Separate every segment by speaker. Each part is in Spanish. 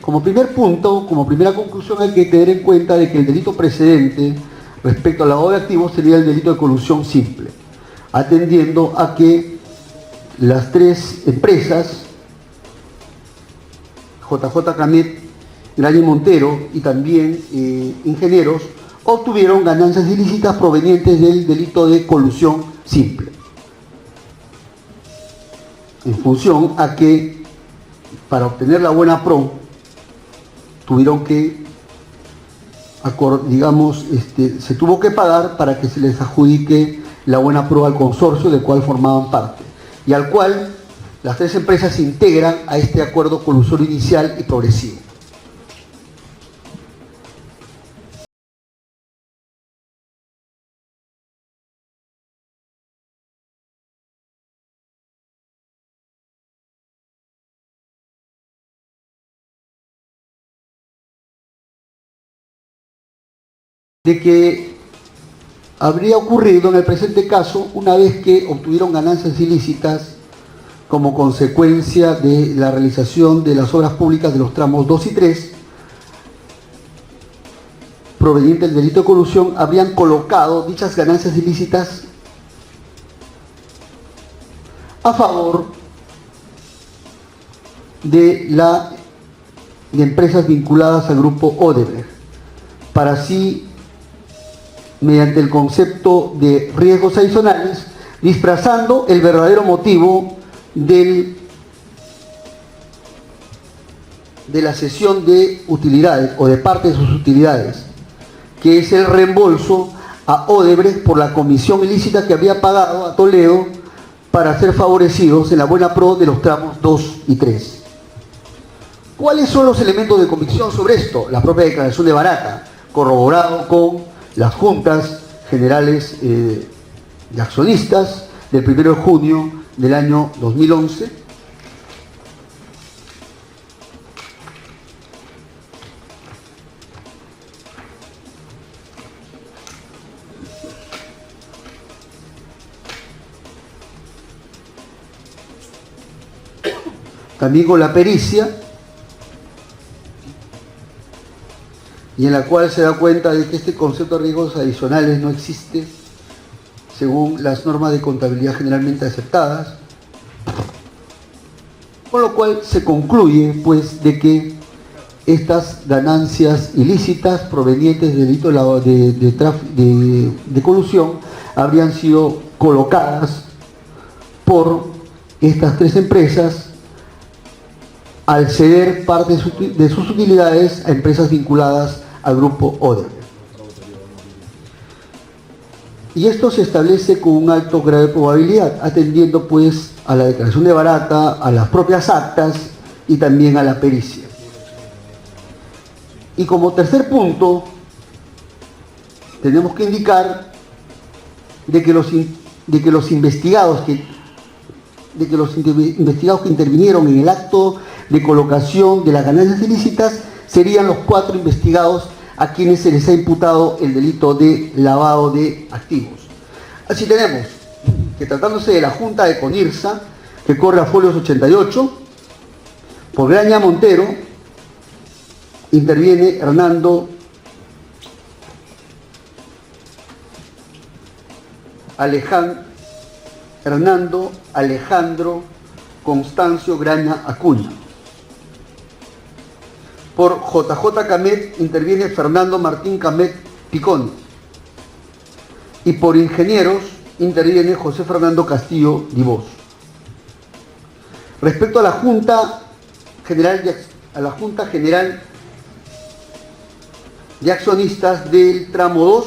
Speaker 1: Como primer punto, como primera conclusión, hay que tener en cuenta de que el delito precedente respecto al lavado de activos sería el delito de colusión simple, atendiendo a que las tres empresas, JJ Camet, Graña y Montero y también ingenieros, obtuvieron ganancias ilícitas provenientes del delito de colusión simple, en función a que para obtener la buena pro tuvieron que, digamos, se tuvo que pagar para que se les adjudique la buena pro al consorcio del cual formaban parte y al cual las tres empresas se integran a este acuerdo colusorio inicial y progresivo. De que habría ocurrido en el presente caso una vez que obtuvieron ganancias ilícitas como consecuencia de la realización de las obras públicas de los tramos 2 y 3, provenientes del delito de colusión, habrían colocado dichas ganancias ilícitas a favor de empresas vinculadas al grupo Odebrecht, para así, mediante el concepto de riesgos adicionales, disfrazando el verdadero motivo de la cesión de utilidades o de parte de sus utilidades, que es el reembolso a Odebrecht por la comisión ilícita que había pagado a Toledo para ser favorecidos en la buena pro de los tramos 2 y 3. ¿Cuáles son los elementos de convicción sobre esto? La propia declaración de Barata, corroborado con las juntas generales de accionistas del 1 de junio del año 2011, también con la pericia, y en la cual se da cuenta de que este concepto de riesgos adicionales no existe según las normas de contabilidad generalmente aceptadas, con lo cual se concluye pues de que estas ganancias ilícitas provenientes del delito de colusión habrían sido colocadas por estas tres empresas al ceder parte de sus utilidades a empresas vinculadas al grupo Odebrecht. Y esto se establece con un alto grado de probabilidad, atendiendo pues a la declaración de Barata, a las propias actas y también a la pericia. Y como tercer punto, tenemos que indicar de que los investigados que intervinieron en el acto de colocación de las ganancias ilícitas serían los 4 investigados a quienes se les ha imputado el delito de lavado de activos. Así tenemos que, tratándose de la Junta de Conirsa, que corre a folios 88, por Graña Montero interviene Hernando Alejandro Constancio Graña Acuña. Por JJ Camet interviene Fernando Martín Camet Picón. Y por ingenieros interviene José Fernando Castillo Divós. Respecto a la Junta General de Accionistas del tramo 2,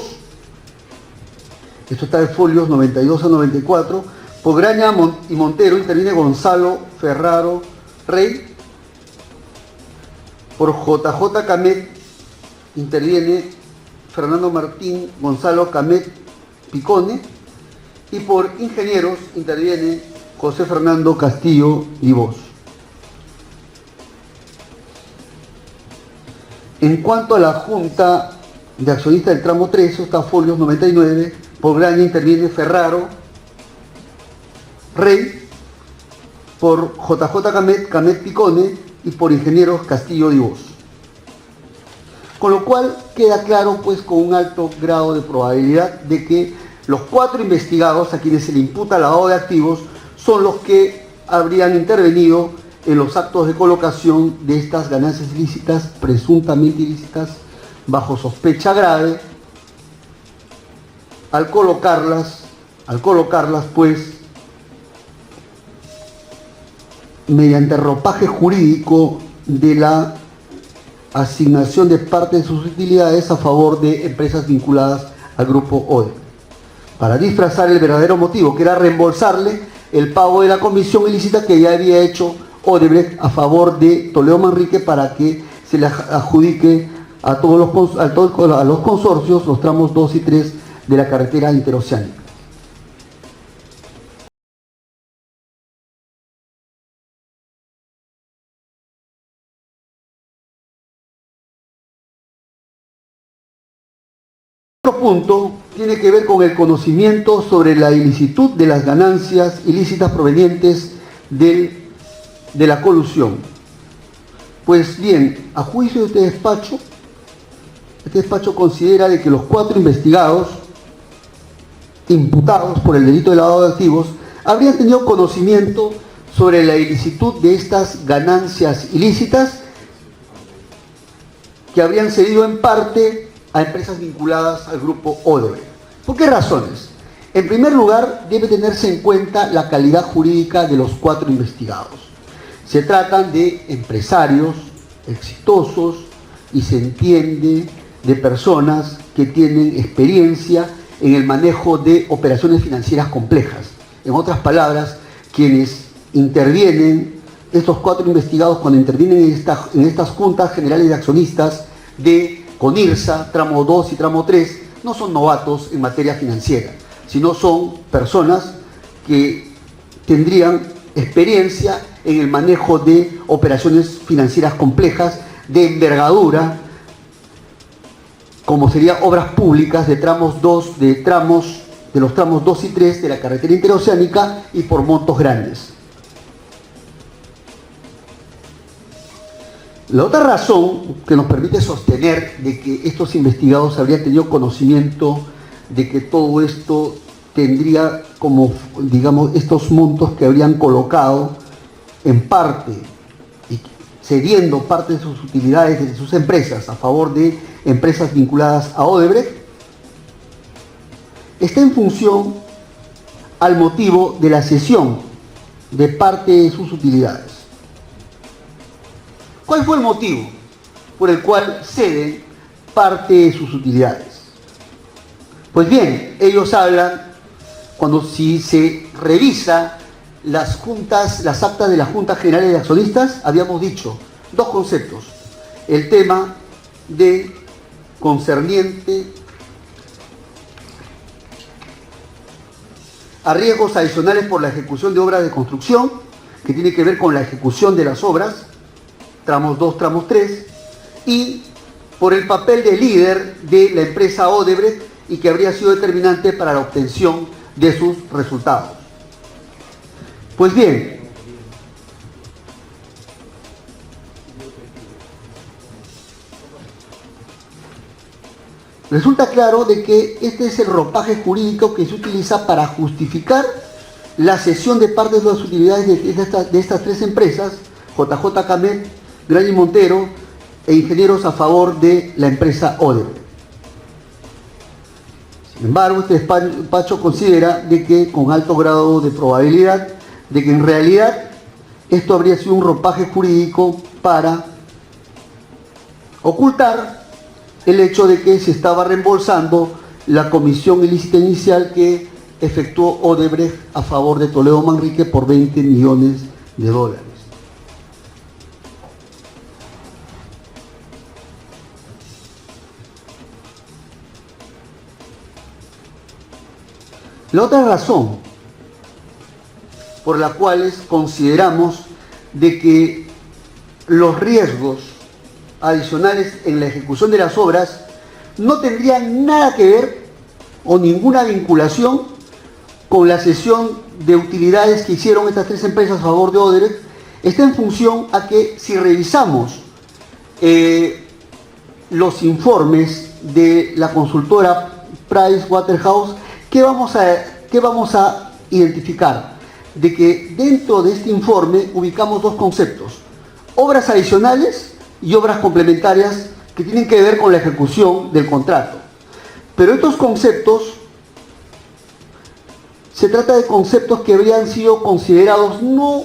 Speaker 1: esto está en folios 92 a 94, por Graña y Montero interviene Gonzalo Ferraro Rey. Por JJ Camet interviene Fernando Martín Gonzalo Camet Picone, y por ingenieros interviene José Fernando Castillo Divós. En cuanto a la Junta de Accionistas del tramo 3, está folios 99, por Graña interviene Ferraro Rey, por JJ Camet Picone y por ingenieros Castillo Divós. Con lo cual queda claro, pues, con un alto grado de probabilidad de que los 4 investigados a quienes se le imputa lavado de activos son los que habrían intervenido en los actos de colocación de estas ganancias ilícitas, presuntamente ilícitas, bajo sospecha grave, al colocarlas, pues, mediante ropaje jurídico de la asignación de parte de sus utilidades a favor de empresas vinculadas al grupo Odebrecht, para disfrazar el verdadero motivo, que era reembolsarle el pago de la comisión ilícita que ya había hecho Odebrecht a favor de Toledo Manrique para que se le adjudique a los consorcios los tramos 2 y 3 de la carretera interoceánica. Otro punto tiene que ver con el conocimiento sobre la ilicitud de las ganancias ilícitas provenientes de la colusión. Pues bien, a juicio de este despacho considera de que los 4 investigados imputados por el delito de lavado de activos habrían tenido conocimiento sobre la ilicitud de estas ganancias ilícitas que habrían cedido en parte a empresas vinculadas al grupo Odebrecht. ¿Por qué razones? En primer lugar, debe tenerse en cuenta la calidad jurídica de los 4 investigados. Se tratan de empresarios exitosos y se entiende de personas que tienen experiencia en el manejo de operaciones financieras complejas. En otras palabras, quienes intervienen, estos 4 investigados, cuando intervienen en estas juntas generales de accionistas de CONIRSA, tramo 2 y tramo 3, no son novatos en materia financiera, sino son personas que tendrían experiencia en el manejo de operaciones financieras complejas de envergadura, como serían obras públicas de los tramos 2 y 3 de la carretera interoceánica y por montos grandes. La otra razón que nos permite sostener de que estos investigados habrían tenido conocimiento de que todo esto tendría como, digamos, estos montos que habrían colocado en parte y cediendo parte de sus utilidades de sus empresas a favor de empresas vinculadas a Odebrecht, está en función al motivo de la cesión de parte de sus utilidades. ¿Cuál fue el motivo por el cual ceden parte de sus utilidades? Pues bien, ellos hablan, si se revisa las actas de las Juntas Generales de Accionistas, habíamos dicho 2 conceptos. El tema de concerniente a riesgos adicionales por la ejecución de obras de construcción, que tiene que ver con la ejecución de las obras, tramos 2, tramos 3, y por el papel de líder de la empresa Odebrecht y que habría sido determinante para la obtención de sus resultados. Pues bien, resulta claro de que este es el ropaje jurídico que se utiliza para justificar la cesión de parte de las utilidades de estas 3 empresas, JJ Camet, Grani Montero e ingenieros a favor de la empresa Odebrecht. Sin embargo, este despacho considera de que con alto grado de probabilidad de que en realidad esto habría sido un ropaje jurídico para ocultar el hecho de que se estaba reembolsando la comisión ilícita inicial que efectuó Odebrecht a favor de Toledo Manrique por $20 millones. La otra razón por la cual consideramos de que los riesgos adicionales en la ejecución de las obras no tendrían nada que ver o ninguna vinculación con la cesión de utilidades que hicieron estas 3 empresas a favor de Odebrecht, está en función a que si revisamos los informes de la consultora Pricewaterhouse, ¿qué vamos a identificar? De que dentro de este informe ubicamos dos conceptos: obras adicionales y obras complementarias que tienen que ver con la ejecución del contrato. Pero estos conceptos, se trata de conceptos que habrían sido considerados no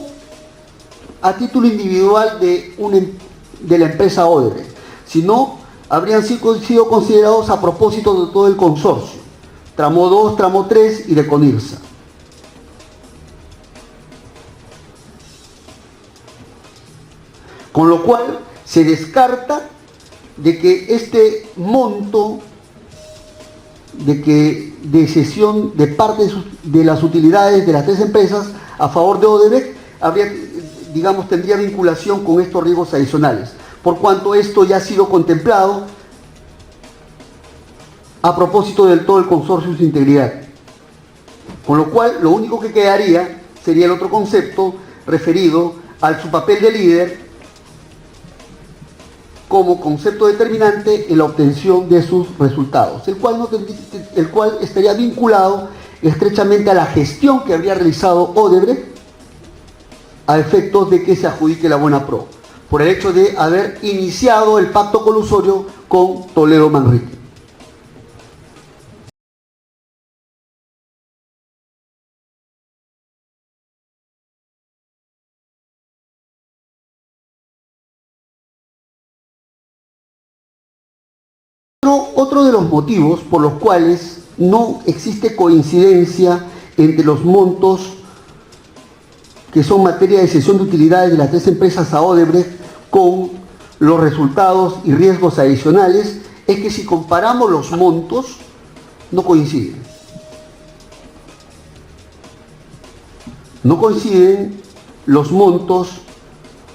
Speaker 1: a título individual de la empresa Odebrecht, sino habrían sido considerados a propósito de todo el consorcio, tramo 2, tramo 3 y de Conirsa. Con lo cual se descarta de que este monto de cesión de parte de las utilidades de las tres empresas a favor de Odebrecht tendría vinculación con estos riesgos adicionales, por cuanto esto ya ha sido contemplado a propósito del todo el consorcio en su integridad. Con lo cual, lo único que quedaría sería el otro concepto referido a su papel de líder como concepto determinante en la obtención de sus resultados, el cual estaría vinculado estrechamente a la gestión que habría realizado Odebrecht a efectos de que se adjudique la buena pro, por el hecho de haber iniciado el pacto colusorio con Toledo Manrique. Otro de los motivos por los cuales no existe coincidencia entre los montos que son materia de cesión de utilidades de las tres empresas a Odebrecht con los resultados y riesgos adicionales es que si comparamos los montos no coinciden. No coinciden los montos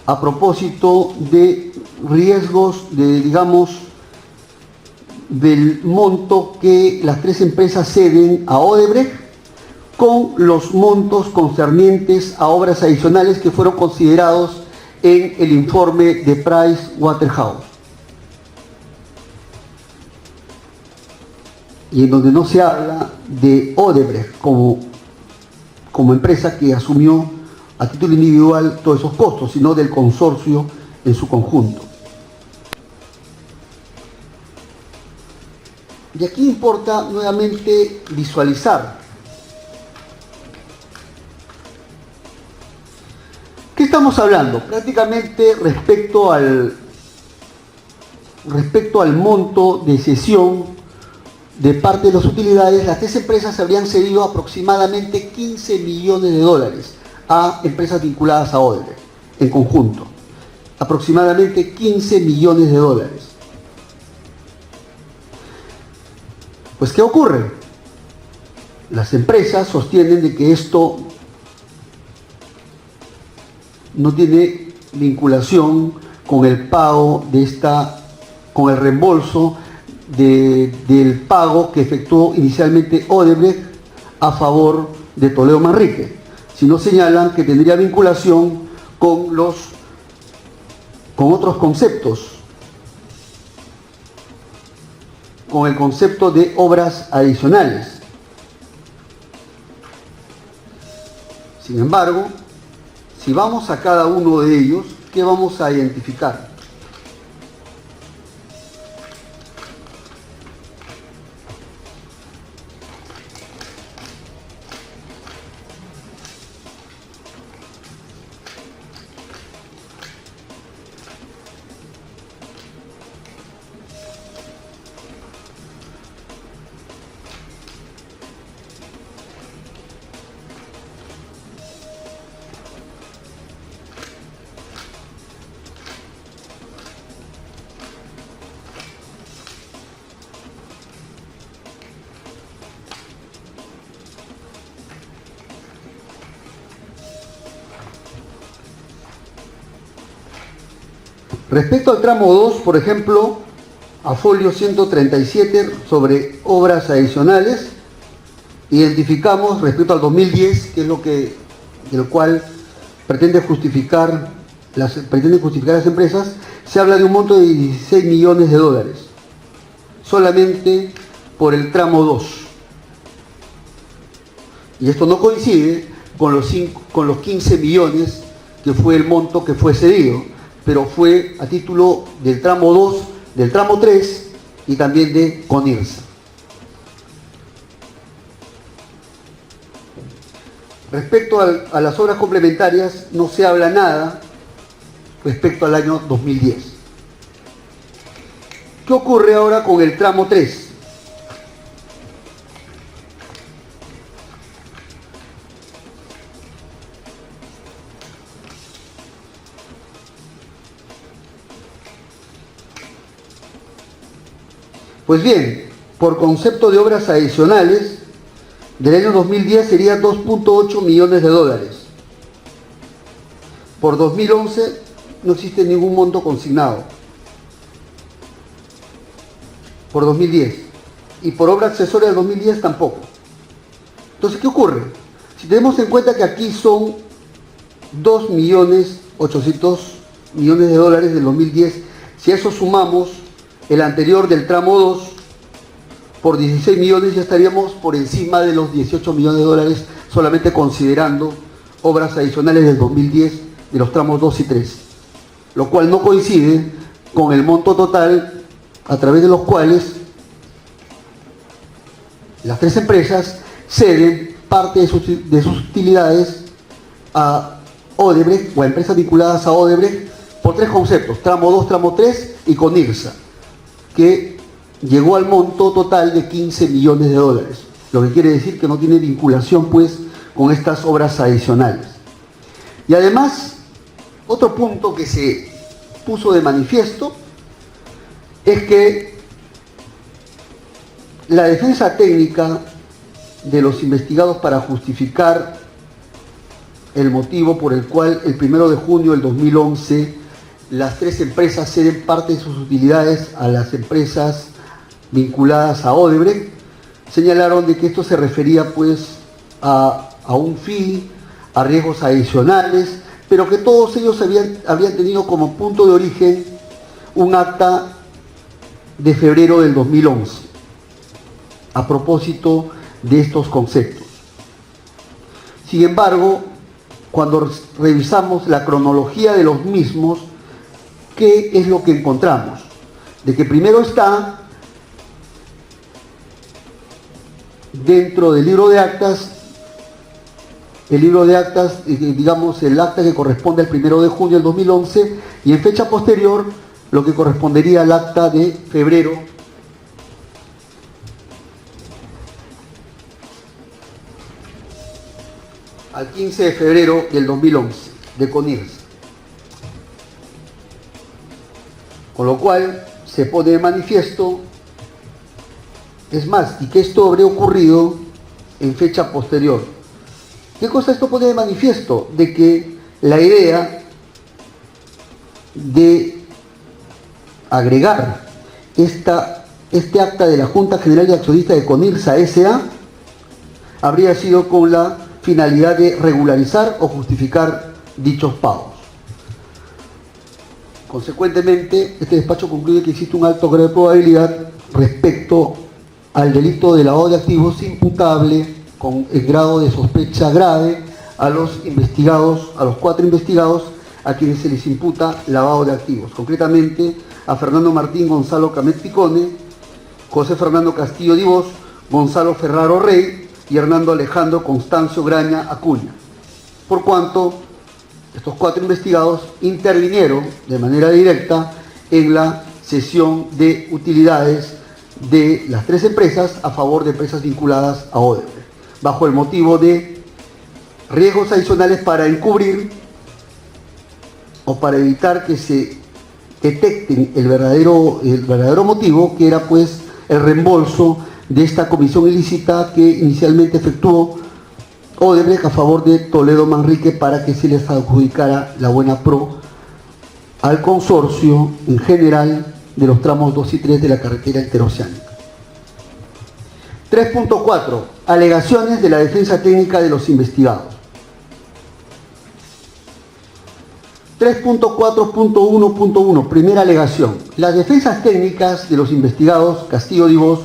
Speaker 1: a propósito de riesgos del monto que las tres empresas ceden a Odebrecht con los montos concernientes a obras adicionales que fueron considerados en el informe de Pricewaterhouse, y en donde no se habla de Odebrecht como empresa que asumió a título individual todos esos costos, sino del consorcio en su conjunto. Y aquí importa nuevamente visualizar ¿qué estamos hablando? Prácticamente respecto al monto de cesión de parte de las utilidades, las tres empresas habrían cedido aproximadamente 15 millones de dólares a empresas vinculadas a Odebrecht en conjunto. Aproximadamente 15 millones de dólares. Pues, ¿qué ocurre? Las empresas sostienen de que esto no tiene vinculación con el pago con el reembolso del pago que efectuó inicialmente Odebrecht a favor de Toledo Manrique, sino señalan que tendría vinculación con otros conceptos, con el concepto de obras adicionales. Sin embargo, si vamos a cada uno de ellos, ¿qué vamos a identificar? Respecto al tramo 2, por ejemplo, a folio 137 sobre obras adicionales, identificamos respecto al 2010, que es el cual pretende justificar pretenden justificar las empresas, se habla de un monto de 16 millones de dólares, solamente por el tramo 2. Y esto no coincide con los 15 millones que fue el monto que fue cedido, pero fue a título del tramo 2, del tramo 3 y también de CONIRSA. Respecto a las obras complementarias, no se habla nada respecto al año 2010. ¿Qué ocurre ahora con el tramo 3? Pues bien, por concepto de obras adicionales, del año 2010 sería 2.8 millones de dólares. Por 2011 no existe ningún monto consignado. Por 2010. Y por obra accesoria del 2010 tampoco. Entonces, ¿qué ocurre? Si tenemos en cuenta que aquí son 2.800.000.000 de dólares del 2010, si a eso sumamos el anterior del tramo 2, por 16 millones ya estaríamos por encima de los 18 millones de dólares, solamente considerando obras adicionales del 2010 de los tramos 2 y 3, lo cual no coincide con el monto total a través de los cuales las tres empresas ceden parte de sus utilidades a Odebrecht o a empresas vinculadas a Odebrecht por tres conceptos: tramo 2, tramo 3 y CONIRSA, que llegó al monto total de 15 millones de dólares, lo que quiere decir que no tiene vinculación pues con estas obras adicionales. Y además, otro punto que se puso de manifiesto es que la defensa técnica de los investigados para justificar el motivo por el cual el 1 de junio del 2011 las tres empresas ceden parte de sus utilidades a las empresas vinculadas a Odebrecht, señalaron de que esto se refería pues a un fee, a riesgos adicionales, pero que todos ellos habían tenido como punto de origen un acta de febrero del 2011, a propósito de estos conceptos. Sin embargo, cuando revisamos la cronología de los mismos, ¿qué es lo que encontramos? De que primero está dentro del libro de actas, digamos el acta que corresponde al 1 de junio del 2011, y en fecha posterior lo que correspondería al acta de febrero al 15 de febrero del 2011 de CONIRSA. Con lo cual se pone de manifiesto, es más, y que esto habría ocurrido en fecha posterior. ¿Qué cosa esto pone de manifiesto? De que la idea de agregar este acta de la Junta General de Accionistas de CONIRSA S.A. habría sido con la finalidad de regularizar o justificar dichos pagos. Consecuentemente, este despacho concluye que existe un alto grado de probabilidad respecto al delito de lavado de activos imputable con el grado de sospecha grave a los investigados, a los 4 investigados a quienes se les imputa lavado de activos, concretamente a Fernando Martín Gonzalo Camet Picone, José Fernando Castillo Divos, Gonzalo Ferraro Rey y Hernando Alejandro Constancio Graña Acuña, por cuanto estos 4 investigados intervinieron de manera directa en la cesión de utilidades de las 3 empresas a favor de empresas vinculadas a Odebrecht, bajo el motivo de riesgos adicionales para encubrir o para evitar que se detecten el verdadero motivo, que era pues el reembolso de esta comisión ilícita que inicialmente efectuó Odebrecht a favor de Toledo Manrique para que se les adjudicara la buena pro al consorcio en general de los tramos 2 y 3 de la carretera interoceánica. 3.4. Alegaciones de la defensa técnica de los investigados. 3.4.1.1, primera alegación. Las defensas técnicas de los investigados Castillo Divos,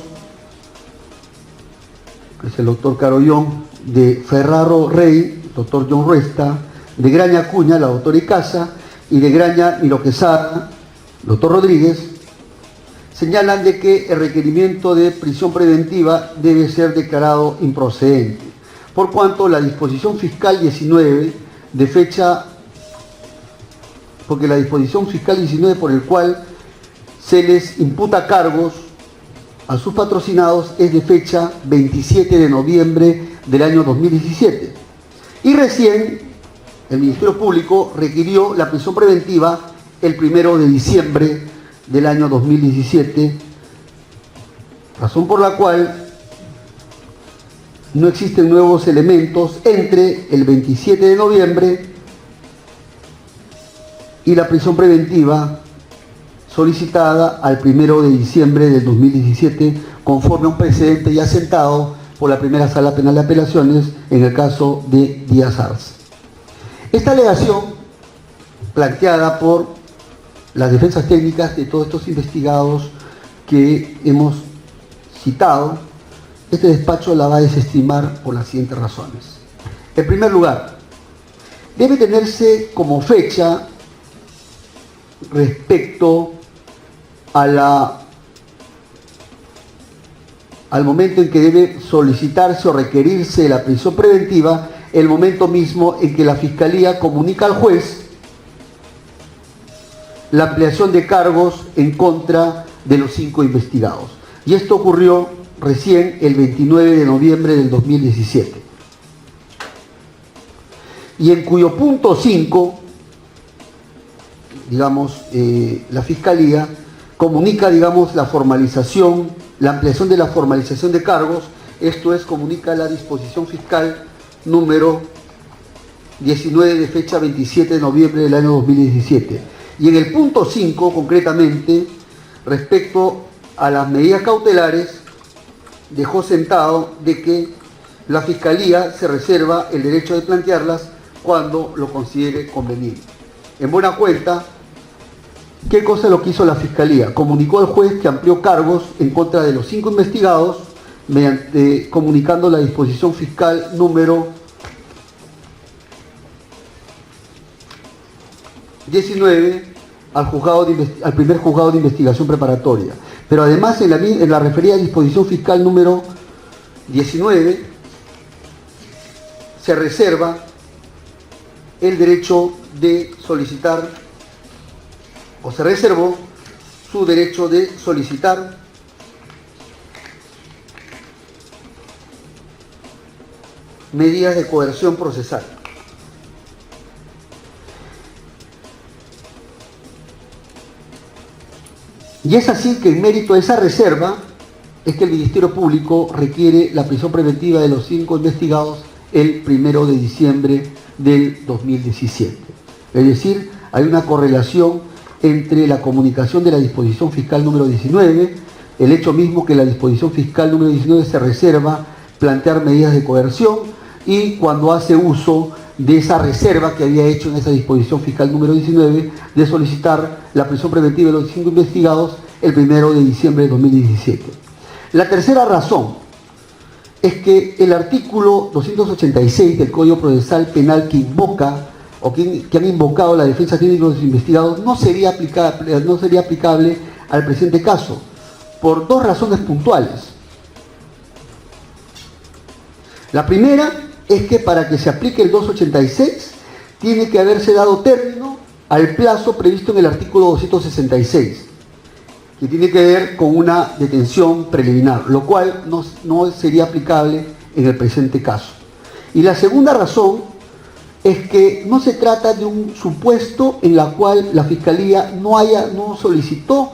Speaker 1: que es el doctor Carollón, de Ferraro Rey, doctor John Ruesta, de Graña Acuña, la doctora Icaza, y de Graña Milo Quesada, doctor Rodríguez, señalan de que el requerimiento de prisión preventiva debe ser declarado improcedente, por cuanto la disposición fiscal 19 de fecha, porque la disposición fiscal 19 por el cual se les imputa cargos a sus patrocinados es de fecha 27 de noviembre del año 2017. Y recién el Ministerio Público requirió la prisión preventiva el 1 de diciembre del año 2017, razón por la cual no existen nuevos elementos entre el 27 de noviembre y la prisión preventiva solicitada al 1 de diciembre del 2017, conforme a un precedente ya sentado por la primera Sala Penal de Apelaciones en el caso de Díaz Arce. Esta alegación, planteada por las defensas técnicas de todos estos investigados que hemos citado, este despacho la va a desestimar por las siguientes razones. En primer lugar, debe tenerse como fecha respecto al momento en que debe solicitarse o requerirse la prisión preventiva, el momento mismo en que la Fiscalía comunica al juez la ampliación de cargos en contra de los 5 investigados. Y esto ocurrió recién el 29 de noviembre del 2017. Y en cuyo punto 5, digamos, la Fiscalía comunica, digamos, la formalización, la ampliación de la formalización de cargos, esto es, comunica la disposición fiscal número 19 de fecha 27 de noviembre del año 2017. Y en el punto 5, concretamente, respecto a las medidas cautelares, dejó sentado de que la Fiscalía se reserva el derecho de plantearlas cuando lo considere conveniente. En buena cuenta, ¿qué cosa lo que hizo la Fiscalía? Comunicó al juez que amplió cargos en contra de los 5 investigados, comunicando la disposición fiscal número 19 al primer juzgado de investigación preparatoria. Pero además en la referida disposición fiscal número 19 se reserva el derecho de solicitar, o se reservó su derecho de solicitar medidas de coerción procesal. Y es así que en mérito de esa reserva es que el Ministerio Público requiere la prisión preventiva de los 5 investigados el 1 de diciembre del 2017. Es decir, hay una correlación entre la comunicación de la disposición fiscal número 19, el hecho mismo que la disposición fiscal número 19 se reserva plantear medidas de coerción, y cuando hace uso de esa reserva que había hecho en esa disposición fiscal número 19 de solicitar la prisión preventiva de los 5 investigados el 1 de diciembre de 2017. La tercera razón es que el artículo 286 del Código Procesal Penal que invoca o que han invocado la defensa técnica de los investigados no sería aplicable al presente caso, por 2 razones puntuales. La primera es que para que se aplique el 286 tiene que haberse dado término al plazo previsto en el artículo 266, que tiene que ver con una detención preliminar, lo cual no sería aplicable en el presente caso. Y la segunda razón es que no se trata de un supuesto en la cual la Fiscalía no solicitó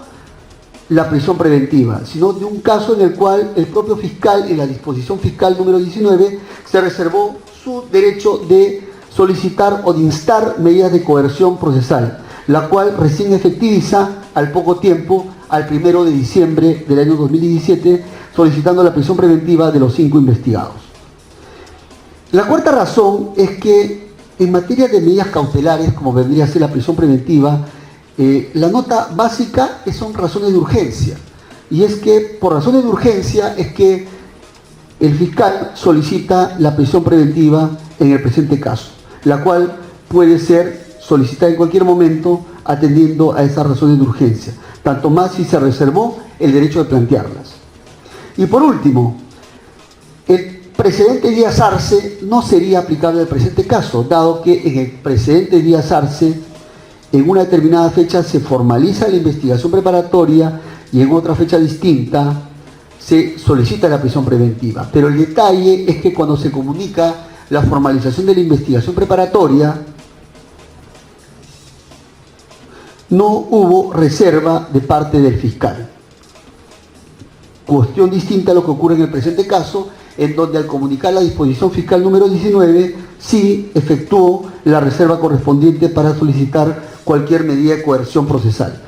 Speaker 1: la prisión preventiva, sino de un caso en el cual el propio fiscal, en la disposición fiscal número 19, se reservó su derecho de solicitar o de instar medidas de coerción procesal, la cual recién efectiviza al poco tiempo, al 1 de diciembre del año 2017, solicitando la prisión preventiva de los 5 investigados. La cuarta razón es que En materia de medidas cautelares, como vendría a ser la prisión preventiva, la nota básica son razones de urgencia. Y es que por razones de urgencia es que el fiscal solicita la prisión preventiva en el presente caso, la cual puede ser solicitada en cualquier momento atendiendo a esas razones de urgencia, tanto más si se reservó el derecho de plantearlas. Y por último, el precedente Díaz Arce no sería aplicable al presente caso, dado que en el precedente Díaz Arce, en una determinada fecha se formaliza la investigación preparatoria y en otra fecha distinta se solicita la prisión preventiva. Pero el detalle es que cuando se comunica la formalización de la investigación preparatoria, no hubo reserva de parte del fiscal. Cuestión distinta a lo que ocurre en el presente caso, en donde al comunicar la disposición fiscal número 19, sí efectuó la reserva correspondiente para solicitar cualquier medida de coerción procesal.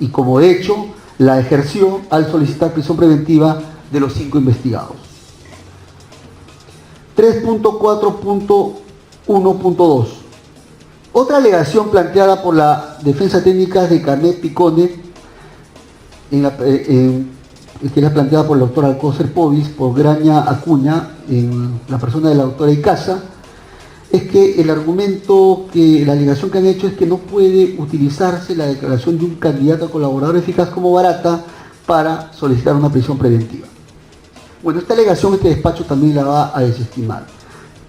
Speaker 1: Y como de hecho, la ejerció al solicitar prisión preventiva de los 5 investigados. 3.4.1.2. Otra alegación planteada por la defensa técnica de Canet Picone, que era planteada por el doctor Alcócer Povis, por Graña Acuña, en la persona de la doctora Icaza, es que el argumento, la alegación que han hecho es que no puede utilizarse la declaración de un candidato a colaborador eficaz como barata para solicitar una prisión preventiva. Bueno, esta alegación este despacho también la va a desestimar,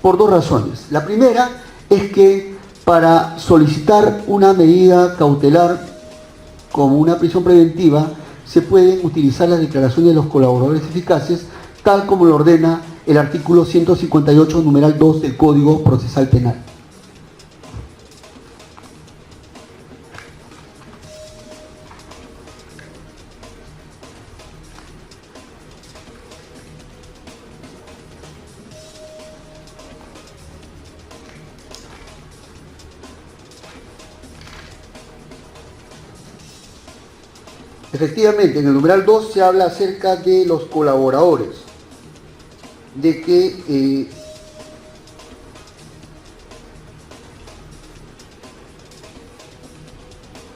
Speaker 1: por 2 razones. La primera es que para solicitar una medida cautelar como una prisión preventiva se pueden utilizar las declaraciones de los colaboradores eficaces, tal como lo ordena el artículo 158, numeral 2 del Código Procesal Penal. Efectivamente, en el numeral 2 se habla acerca de los colaboradores, de que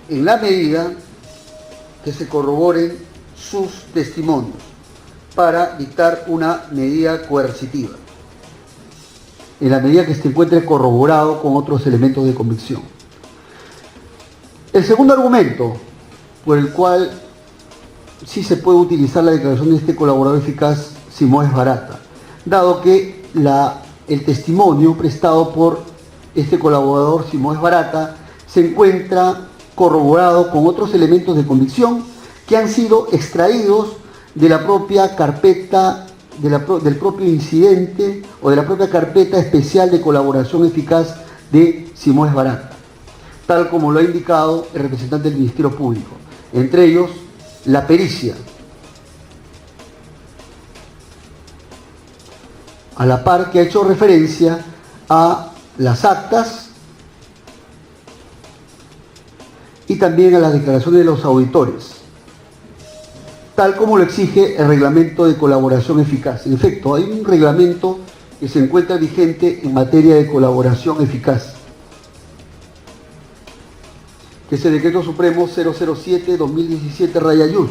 Speaker 1: en la medida que se corroboren sus testimonios para dictar una medida coercitiva, en la medida que se encuentre corroborado con otros elementos de convicción. El segundo argumento por el cual sí se puede utilizar la declaración de este colaborador eficaz si no es barata, dado que el testimonio prestado por este colaborador si no es barata se encuentra corroborado con otros elementos de convicción que han sido extraídos de la propia carpeta, del propio incidente o de la propia carpeta especial de colaboración eficaz de Simón es barata, tal como lo ha indicado el representante del Ministerio Público. Entre ellos, la pericia, a la par que ha hecho referencia a las actas y también a las declaraciones de los auditores, tal como lo exige el reglamento de colaboración eficaz. En efecto, hay un reglamento que se encuentra vigente en materia de colaboración eficaz, que es el Decreto Supremo 007-2017-Yus,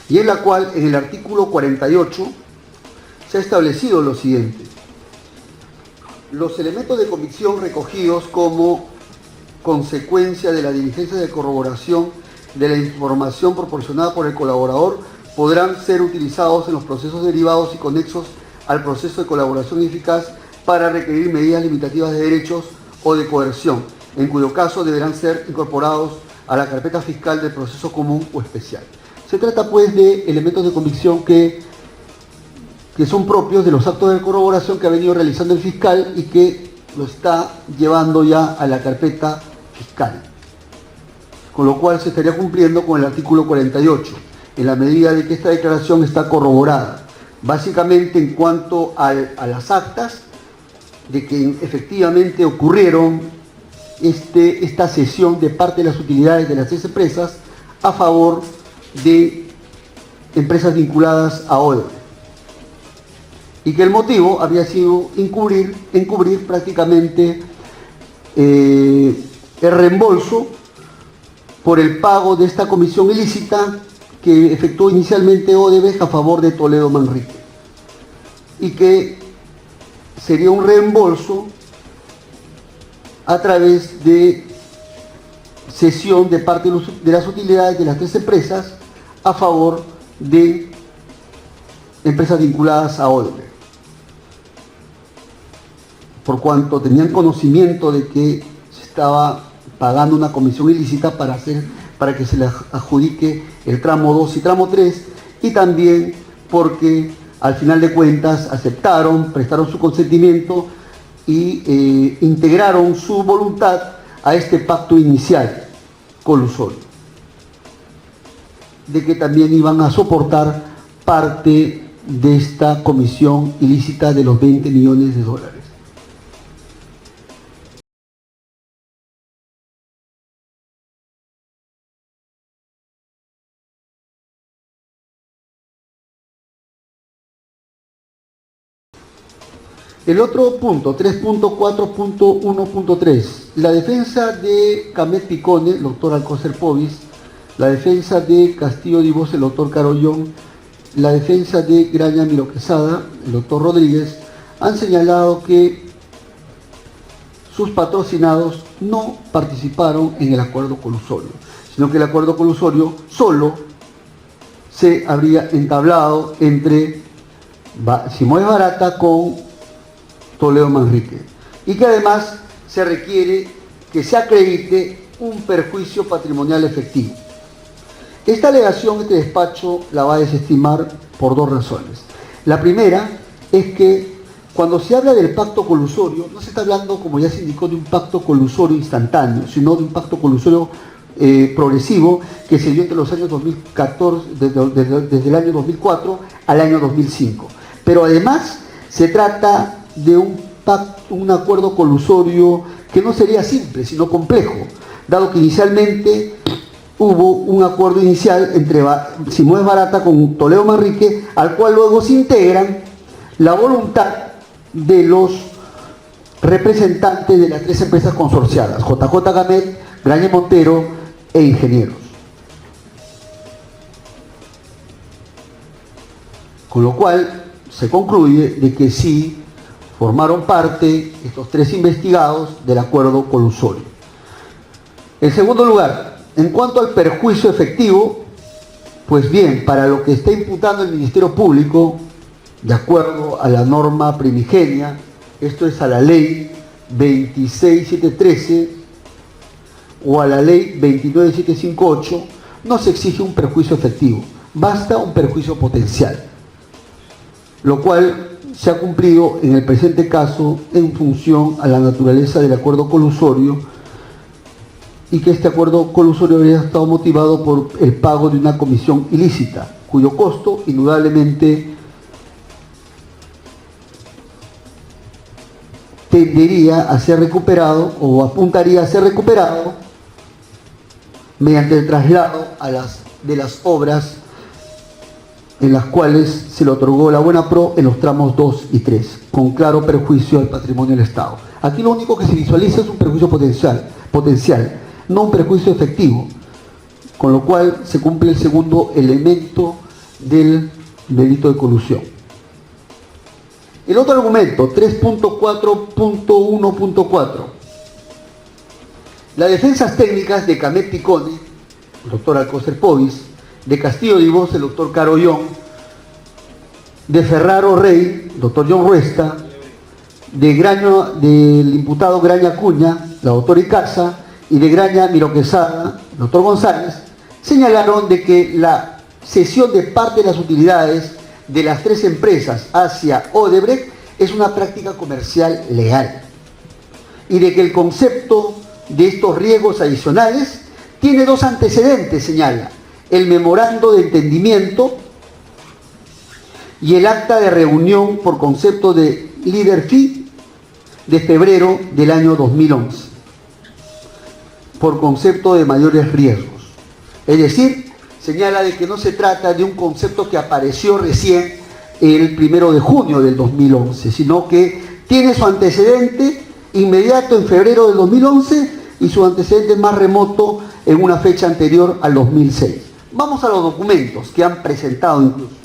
Speaker 1: y en la cual, en el artículo 48, se ha establecido lo siguiente: los elementos de convicción recogidos como consecuencia de la diligencia de corroboración de la información proporcionada por el colaborador podrán ser utilizados en los procesos derivados y conexos al proceso de colaboración eficaz para requerir medidas limitativas de derechos o de coerción, en cuyo caso deberán ser incorporados a la carpeta fiscal del proceso común o especial. Se trata pues de elementos de convicción que son propios de los actos de corroboración que ha venido realizando el fiscal y que lo está llevando ya a la carpeta fiscal, con lo cual se estaría cumpliendo con el artículo 48, en la medida de que esta declaración está corroborada, básicamente en cuanto a las actas de que efectivamente ocurrieron esta cesión de parte de las utilidades de las empresas a favor de empresas vinculadas a Odebrecht, y que el motivo había sido encubrir prácticamente el reembolso por el pago de esta comisión ilícita que efectuó inicialmente Odebrecht a favor de Toledo Manrique, y que sería un reembolso a través de cesión de parte de las utilidades de las tres empresas a favor de empresas vinculadas a Odebrecht, por cuanto tenían conocimiento de que se estaba pagando una comisión ilícita para que se le adjudique el tramo 2 y tramo 3, y también porque al final de cuentas aceptaron, prestaron su consentimiento y integraron su voluntad a este pacto inicial colusorio, de que también iban a soportar parte de esta comisión ilícita de los 20 millones de dólares. El otro punto, 3.4.1.3, la defensa de Camet Picone, el doctor Alcocer Povis, la defensa de Castillo Divos, el doctor Carollón, la defensa de Graña Miro Quesada, el doctor Rodríguez, han señalado que sus patrocinados no participaron en el acuerdo colusorio, sino que el acuerdo colusorio solo se habría entablado entre Simoes Barata con Toledo Manrique, y que además se requiere que se acredite un perjuicio patrimonial efectivo. Esta alegación, este despacho la va a desestimar por dos razones. La primera es que cuando se habla del pacto colusorio, no se está hablando, como ya se indicó, de un pacto colusorio instantáneo, sino de un pacto colusorio progresivo que se dio entre los años 2014, desde el año 2004 al año 2005. Pero además se trata de un acuerdo colusorio que no sería simple, sino complejo, dado que inicialmente hubo un acuerdo inicial entre Simoes Barata con Toledo Manrique, al cual luego se integran la voluntad de los representantes de las tres empresas consorciadas, JJ Camet, Graña Montero e Ingenieros. Con lo cual se concluye de que sí formaron parte estos tres investigados del acuerdo colusorio. En segundo lugar, en cuanto al perjuicio efectivo, pues bien, para lo que está imputando el Ministerio Público, de acuerdo a la norma primigenia, esto es a la ley 26713 o a la ley 29758, no se exige un perjuicio efectivo, basta un perjuicio potencial, lo cual se ha cumplido en el presente caso en función a la naturaleza del acuerdo colusorio, y que este acuerdo colusorio habría estado motivado por el pago de una comisión ilícita, cuyo costo indudablemente tendería a ser recuperado o apuntaría a ser recuperado mediante el traslado de las obras en las cuales se le otorgó la buena pro en los tramos 2 y 3, con claro perjuicio al patrimonio del Estado. Aquí lo único que se visualiza es un perjuicio potencial, no un perjuicio efectivo, con lo cual se cumple el segundo elemento del delito de colusión. El otro argumento, 3.4.1.4. Las defensas técnicas de Camet Picone, el doctor Alcocer Povis, de Castillo Divos, el doctor Carollón, de Ferraro Rey, el doctor John Ruesta, del imputado Graña Acuña, la doctora Icaza, y de Graña Miro Quesada, el doctor González, señalaron de que la cesión de parte de las utilidades de las tres empresas hacia Odebrecht es una práctica comercial legal, y de que el concepto de estos riesgos adicionales tiene dos antecedentes, señala: el memorando de entendimiento y el acta de reunión por concepto de líder fee de febrero del año 2011, por concepto de mayores riesgos. Es decir, señala de que no se trata de un concepto que apareció recién el 1 de junio del 2011, sino que tiene su antecedente inmediato en febrero del 2011 y su antecedente más remoto en una fecha anterior al 2006. Vamos a los documentos que han presentado incluso.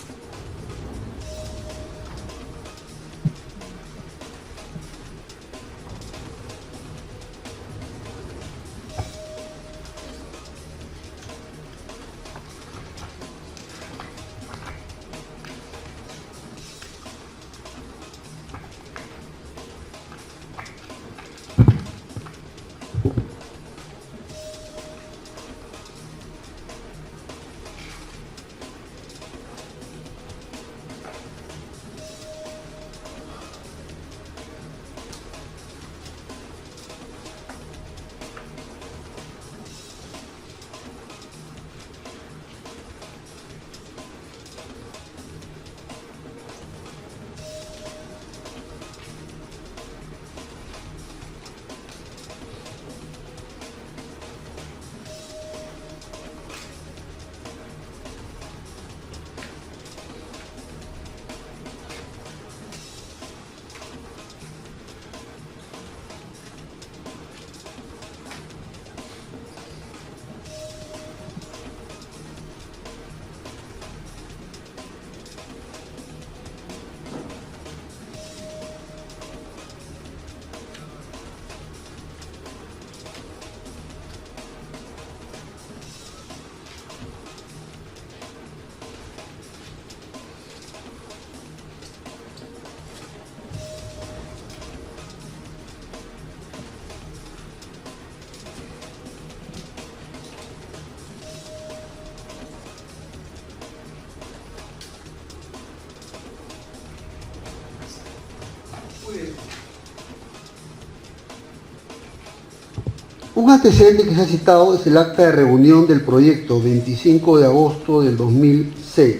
Speaker 1: Un antecedente que se ha citado es el acta de reunión del proyecto 25 de agosto del 2006,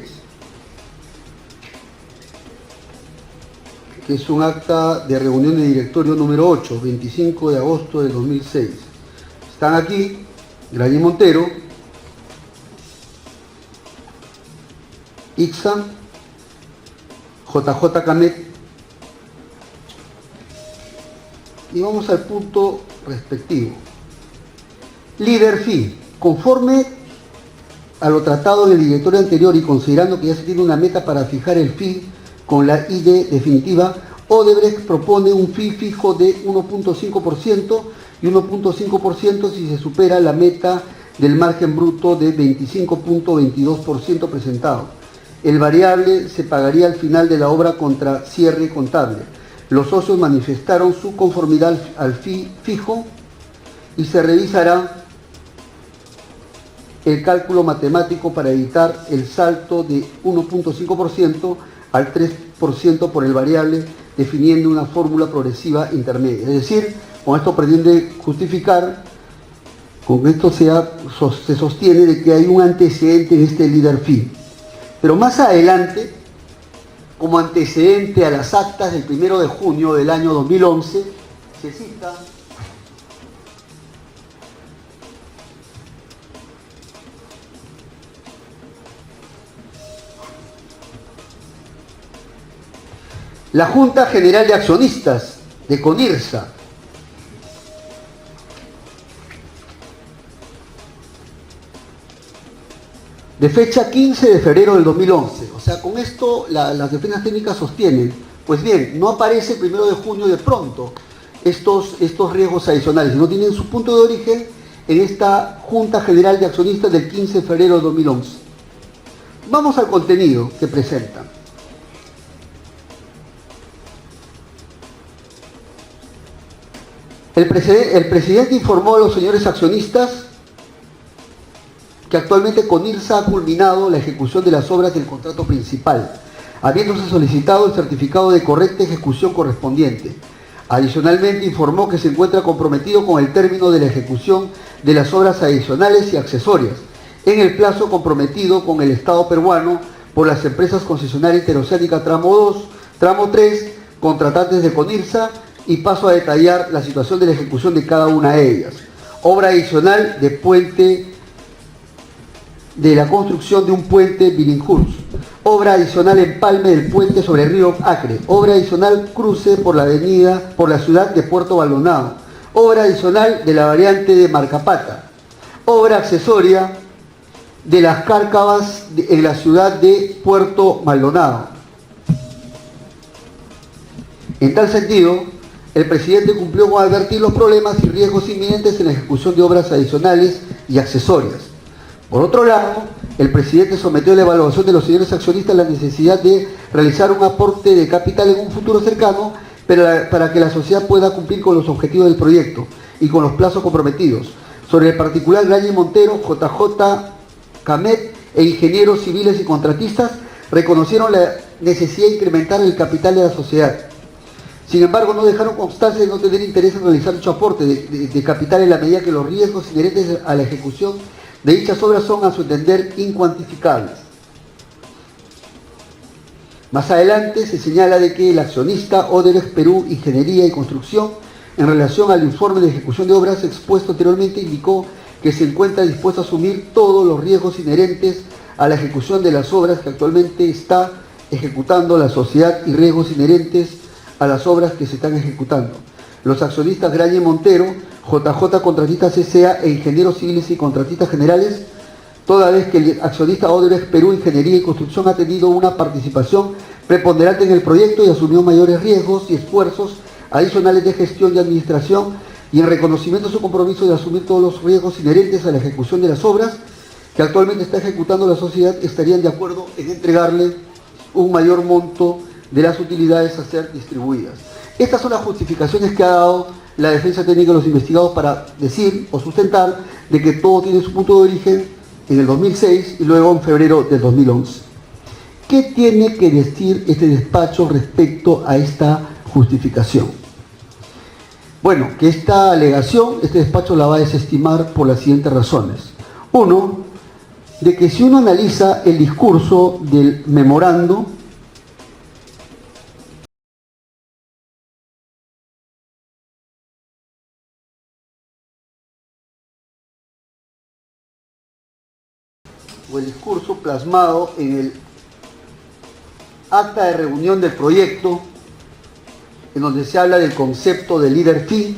Speaker 1: que es un acta de reunión de directorio número 8, 25 de agosto del 2006. Están aquí Graní Montero, Ixa, JJ Camet, y vamos al punto respectivo. Líder FI, conforme a lo tratado en el directorio anterior y considerando que ya se tiene una meta para fijar el FI con la ID definitiva, Odebrecht propone un FI fijo de 1.5% y 1.5% si se supera la meta del margen bruto de 25.22% presentado. El variable se pagaría al final de la obra contra cierre contable. Los socios manifestaron su conformidad al FI fijo y se revisará el cálculo matemático para evitar el salto de 1.5% al 3% por el variable, definiendo una fórmula progresiva intermedia. Es decir, con esto pretende justificar, con esto se sostiene de que hay un antecedente en este líder FI. Pero más adelante, como antecedente a las actas del 1 de junio del año 2011, se cita la Junta General de Accionistas de CONIRSA, de fecha 15 de febrero del 2011. O sea, con esto las defensas técnicas sostienen, pues bien, no aparece el 1 de junio de pronto estos riesgos adicionales, sino tienen su punto de origen en esta Junta General de Accionistas del 15 de febrero del 2011. Vamos al contenido que presentan. El presidente informó a los señores accionistas que actualmente CONIRSA ha culminado la ejecución de las obras del contrato principal, habiéndose solicitado el certificado de correcta ejecución correspondiente. Adicionalmente informó que se encuentra comprometido con el término de la ejecución de las obras adicionales y accesorias, en el plazo comprometido con el Estado peruano por las empresas concesionarias Interoceánica Tramo 2, Tramo 3, contratantes de CONIRSA, y paso a detallar la situación de la ejecución de cada una de ellas. Obra adicional de la construcción de un puente Billinghurst. obra adicional empalme del puente sobre el río Acre, obra adicional cruce por la avenida, por la ciudad de Puerto Maldonado, obra adicional de la variante de Marcapata, obra accesoria de las cárcavas en la ciudad de Puerto Maldonado. En tal sentido, el presidente cumplió con advertir los problemas y riesgos inminentes en la ejecución de obras adicionales y accesorias. Por otro lado, el presidente sometió a la evaluación de los señores accionistas la necesidad de realizar un aporte de capital en un futuro cercano para que la sociedad pueda cumplir con los objetivos del proyecto y con los plazos comprometidos. Sobre el particular Grañe Montero, JJ Camet e ingenieros civiles y contratistas reconocieron la necesidad de incrementar el capital de la sociedad. Sin embargo, no dejaron constancia de no tener interés en realizar dicho aporte de capital en la medida que los riesgos inherentes a la ejecución de dichas obras son, a su entender, incuantificables. Más adelante se señala de que el accionista Odebrecht Perú Ingeniería y Construcción, en relación al informe de ejecución de obras expuesto anteriormente, indicó que se encuentra dispuesto a asumir todos los riesgos inherentes a la ejecución de las obras que actualmente está ejecutando la sociedad y riesgos inherentes a las obras que se están ejecutando. Los accionistas Grañe Montero, JJ Contratistas S.A. e ingenieros civiles y contratistas generales, toda vez que el accionista Odebrecht Perú Ingeniería y Construcción ha tenido una participación preponderante en el proyecto y asumió mayores riesgos y esfuerzos adicionales de gestión y administración, y en reconocimiento de su compromiso de asumir todos los riesgos inherentes a la ejecución de las obras que actualmente está ejecutando la sociedad, estarían de acuerdo en entregarle un mayor monto de las utilidades a ser distribuidas. Estas son las justificaciones que ha dado la defensa técnica de los investigados para decir o sustentar de que todo tiene su punto de origen en el 2006 y luego en febrero del 2011. ¿Qué tiene que decir este despacho respecto a esta justificación? Bueno, que esta alegación, este despacho la va a desestimar por las siguientes razones. Uno, de que si uno analiza el discurso del memorando, o el discurso plasmado en el acta de reunión del proyecto, en donde se habla del concepto de líder fee,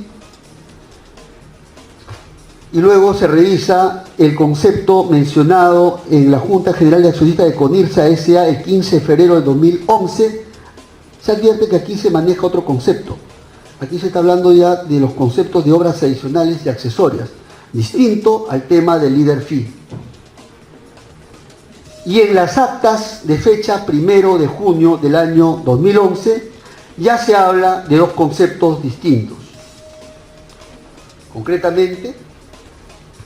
Speaker 1: y luego se revisa el concepto mencionado en la Junta General de Accionistas de Conirsa S.A. el 15 de febrero de 2011, se advierte que aquí se maneja otro concepto. Aquí se está hablando ya de los conceptos de obras adicionales y accesorias, distinto al tema del líder fee. Y en las actas de fecha 1 de junio del año 2011 ya se habla de dos conceptos distintos. Concretamente,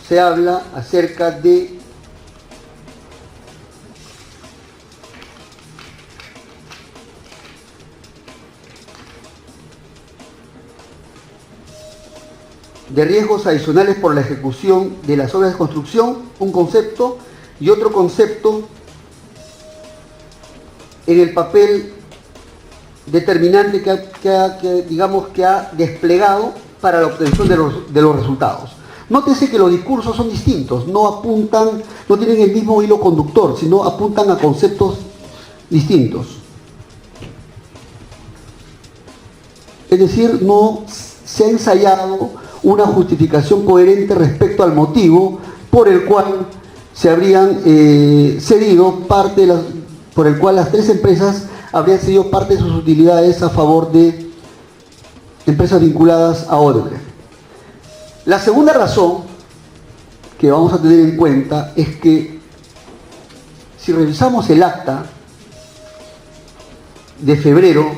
Speaker 1: se habla acerca de riesgos adicionales por la ejecución de las obras de construcción, un concepto, y otro concepto en el papel determinante que ha desplegado para la obtención de los resultados. Nótese que los discursos son distintos, no tienen el mismo hilo conductor, sino apuntan a conceptos distintos. Es decir, no se ha ensayado una justificación coherente respecto al motivo por el cual se habrían cedido por el cual las tres empresas habrían cedido parte de sus utilidades a favor de empresas vinculadas a Odebrecht. La segunda razón que vamos a tener en cuenta es que si revisamos el acta de febrero,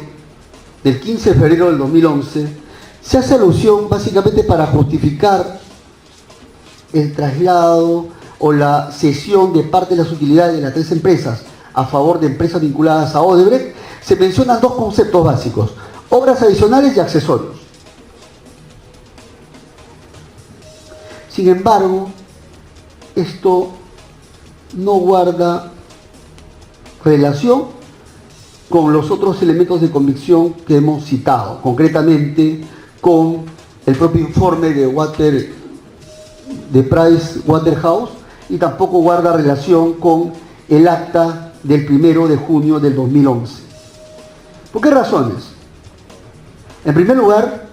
Speaker 1: del 15 de febrero del 2011, se hace alusión básicamente para justificar el traslado o la cesión de parte de las utilidades de las tres empresas a favor de empresas vinculadas a Odebrecht. Se mencionan dos conceptos básicos: obras adicionales y accesorios. Sin embargo, esto no guarda relación con los otros elementos de convicción que hemos citado, concretamente con el propio informe de Price Waterhouse, y tampoco guarda relación con el acta del 1 de junio del 2011. ¿Por qué razones? En primer lugar,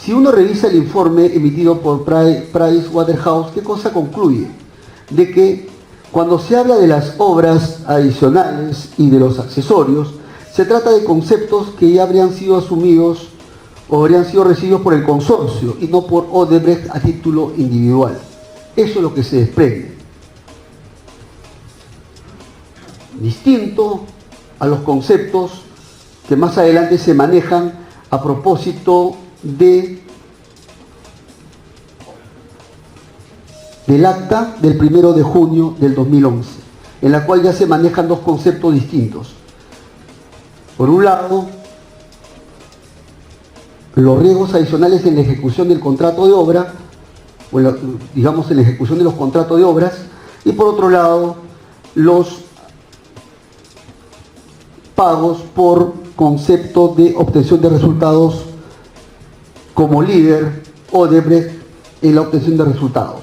Speaker 1: si uno revisa el informe emitido por Pricewaterhouse, ¿qué cosa concluye? De que cuando se habla de las obras adicionales y de los accesorios, se trata de conceptos que ya habrían sido asumidos o habrían sido recibidos por el consorcio y no por Odebrecht a título individual. Eso es lo que se desprende. Distinto a los conceptos que más adelante se manejan a propósito del acta del 1 de junio del 2011, en la cual ya se manejan dos conceptos distintos. Por un lado, los riesgos adicionales en la ejecución del contrato de obra, o digamos en la ejecución de los contratos de obras, y por otro lado, los pagos por concepto de obtención de resultados como líder Odebrecht en la obtención de resultados.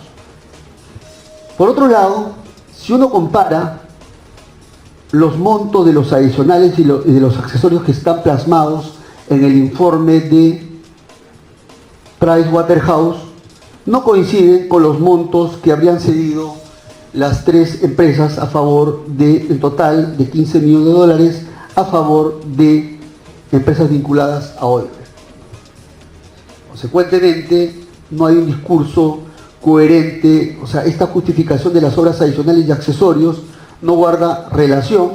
Speaker 1: Por otro lado, si uno compara los montos de los adicionales y de los accesorios que están plasmados en el informe de Pricewaterhouse, no coinciden con los montos que habrían cedido las tres empresas a favor del total de 15 millones de dólares a favor de empresas vinculadas a Odebrecht. Consecuentemente, no hay un discurso coherente, o sea, esta justificación de las obras adicionales y accesorios no guarda relación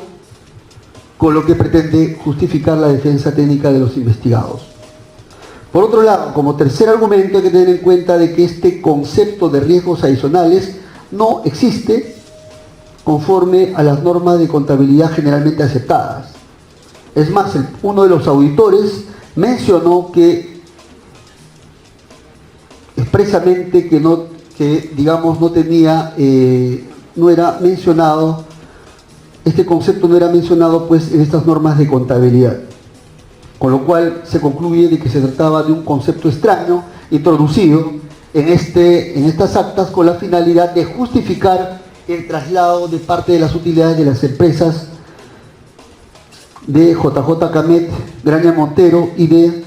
Speaker 1: con lo que pretende justificar la defensa técnica de los investigados. Por otro lado, como tercer argumento hay que tener en cuenta de que este concepto de riesgos adicionales no existe conforme a las normas de contabilidad generalmente aceptadas. Es más, uno de los auditores mencionó que expresamente no era mencionado, este concepto no era mencionado pues en estas normas de contabilidad, con lo cual se concluye de que se trataba de un concepto extraño introducido en estas actas con la finalidad de justificar el traslado de parte de las utilidades de las empresas de JJ Camet, Graña Montero y de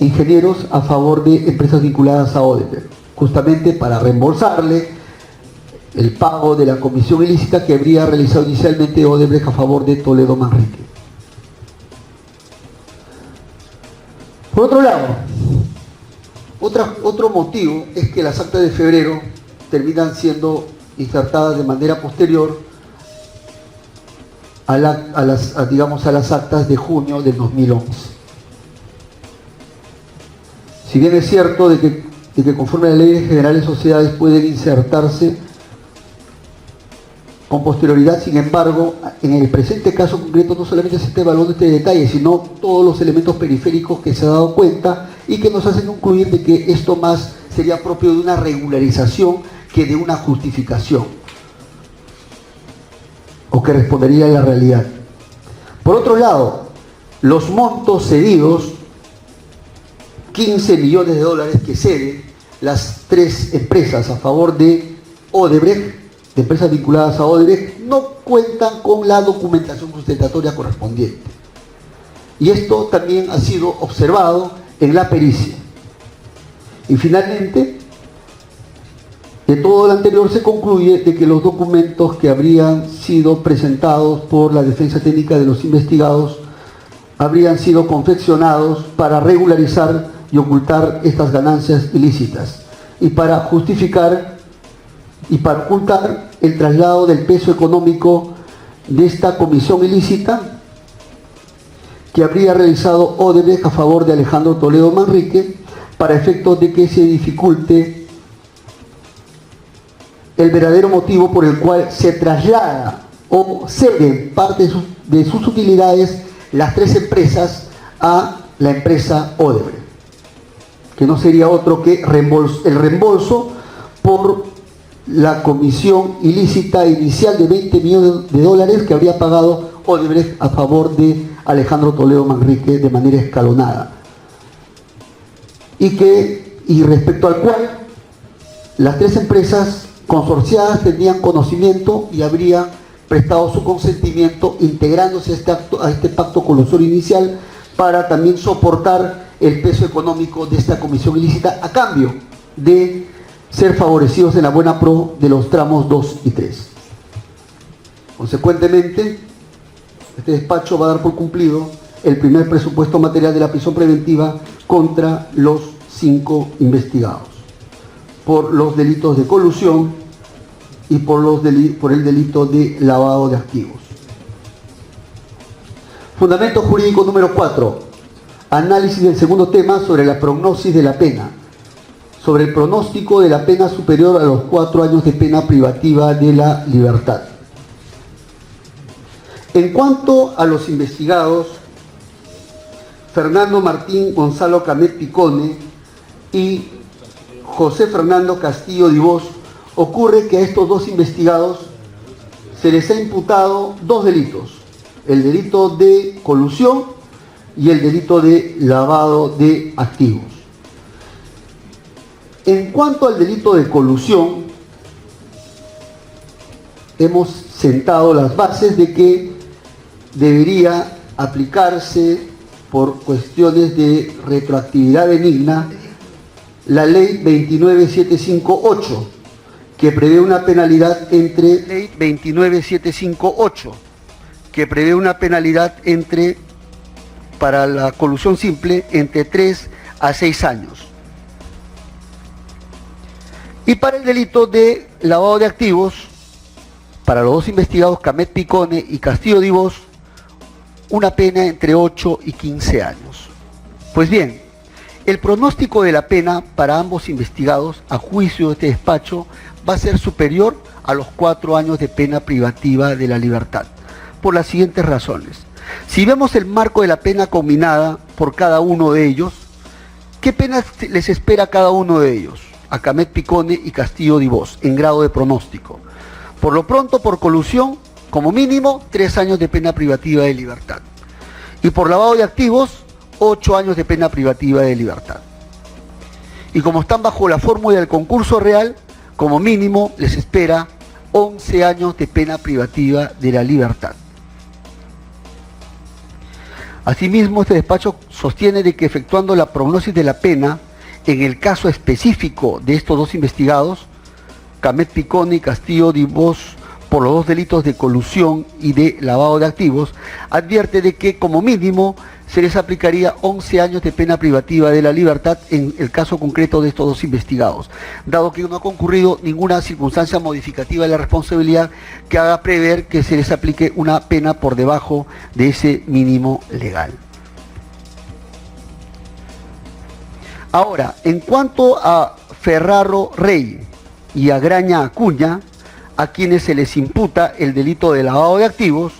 Speaker 1: ingenieros a favor de empresas vinculadas a Odebrecht, justamente para reembolsarle el pago de la comisión ilícita que habría realizado inicialmente Odebrecht a favor de Toledo Manrique. Por otro lado, otro motivo es que las actas de febrero terminan siendo insertadas de manera posterior a las actas de junio del 2011. Si bien es cierto de que conforme a la Ley de Generales de Sociedades pueden insertarse con posterioridad, sin embargo, en el presente caso concreto no solamente se está evaluando este detalle, sino todos los elementos periféricos que se ha dado cuenta y que nos hacen concluir de que esto más sería propio de una regularización que de una justificación, o que respondería a la realidad. Por otro lado, los montos cedidos, 15 millones de dólares que ceden las tres empresas a favor de Odebrecht, de empresas vinculadas a Odebrecht, no cuentan con la documentación sustentatoria correspondiente. Y esto también ha sido observado en la pericia. Y finalmente, de todo lo anterior se concluye de que los documentos que habrían sido presentados por la defensa técnica de los investigados habrían sido confeccionados para regularizar y ocultar estas ganancias ilícitas y para justificar y para ocultar el traslado del peso económico de esta comisión ilícita que habría realizado Odebrecht a favor de Alejandro Toledo Manrique para efectos de que se dificulte el verdadero motivo por el cual se traslada o ceden parte de sus utilidades las tres empresas a la empresa Odebrecht, que no sería otro que el reembolso por la comisión ilícita inicial de 20 millones de dólares que habría pagado Odebrecht a favor de Alejandro Toledo Manrique de manera escalonada, y respecto al cual las tres empresas consorciadas tenían conocimiento y habría prestado su consentimiento integrándose a este pacto colusorio inicial para también soportar el peso económico de esta comisión ilícita a cambio de ser favorecidos en la buena pro de los tramos 2 y 3. Consecuentemente, este despacho va a dar por cumplido el primer presupuesto material de la prisión preventiva contra los 5 investigados por los delitos de colusión y por el delito de lavado de activos. Fundamento jurídico número 4. Análisis del segundo tema sobre la prognosis de la pena. Sobre el pronóstico de la pena superior a los 4 años de pena privativa de la libertad. En cuanto a los investigados, Fernando Martín Gonzalo Camet Picone y José Fernando Castillo Dibós, ocurre que a estos dos investigados se les ha imputado dos delitos: el delito de colusión y el delito de lavado de activos. En cuanto al delito de colusión, hemos sentado las bases de que debería aplicarse por cuestiones de retroactividad benigna la ley 29758, que prevé una penalidad entre ley 29758, que prevé una penalidad para la colusión simple entre 3 a 6 años. Y para el delito de lavado de activos, para los dos investigados Camet Picone y Castillo Dibós, una pena entre 8 y 15 años. Pues bien, el pronóstico de la pena para ambos investigados, a juicio de este despacho, va a ser superior a los 4 años de pena privativa de la libertad, por las siguientes razones. Si vemos el marco de la pena combinada por cada uno de ellos, ¿qué pena les espera a cada uno de ellos? A Camet Picone y Castillo Dibós, en grado de pronóstico. Por lo pronto, por colusión, como mínimo, 3 años de pena privativa de libertad. Y por lavado de activos, 8 años de pena privativa de libertad. Y como están bajo la fórmula del concurso real, como mínimo les espera 11 años de pena privativa de la libertad. Asimismo, este despacho sostiene de que efectuando la prognosis de la pena, en el caso específico de estos dos investigados, Camet Picone y Castillo Dibós, por los dos delitos de colusión y de lavado de activos, advierte de que como mínimo se les aplicaría 11 años de pena privativa de la libertad en el caso concreto de estos dos investigados, dado que no ha concurrido ninguna circunstancia modificativa de la responsabilidad que haga prever que se les aplique una pena por debajo de ese mínimo legal. Ahora, en cuanto a Ferraro Rey y a Graña Acuña, a quienes se les imputa el delito de lavado de activos,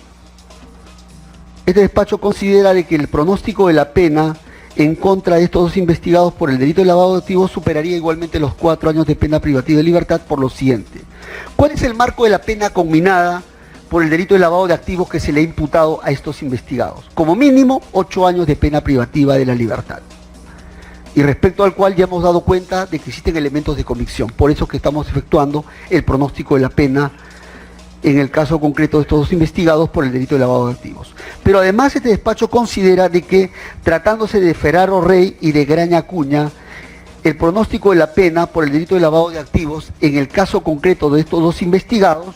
Speaker 1: este despacho considera de que el pronóstico de la pena en contra de estos dos investigados por el delito de lavado de activos superaría igualmente los 4 años de pena privativa de libertad por lo siguiente. ¿Cuál es el marco de la pena combinada por el delito de lavado de activos que se le ha imputado a estos investigados? Como mínimo, 8 años de pena privativa de la libertad. Y respecto al cual ya hemos dado cuenta de que existen elementos de convicción. Por eso que estamos efectuando el pronóstico de la pena en el caso concreto de estos dos investigados por el delito de lavado de activos. Pero además este despacho considera de que, tratándose de Ferraro Rey y de Graña Acuña, el pronóstico de la pena por el delito de lavado de activos en el caso concreto de estos dos investigados,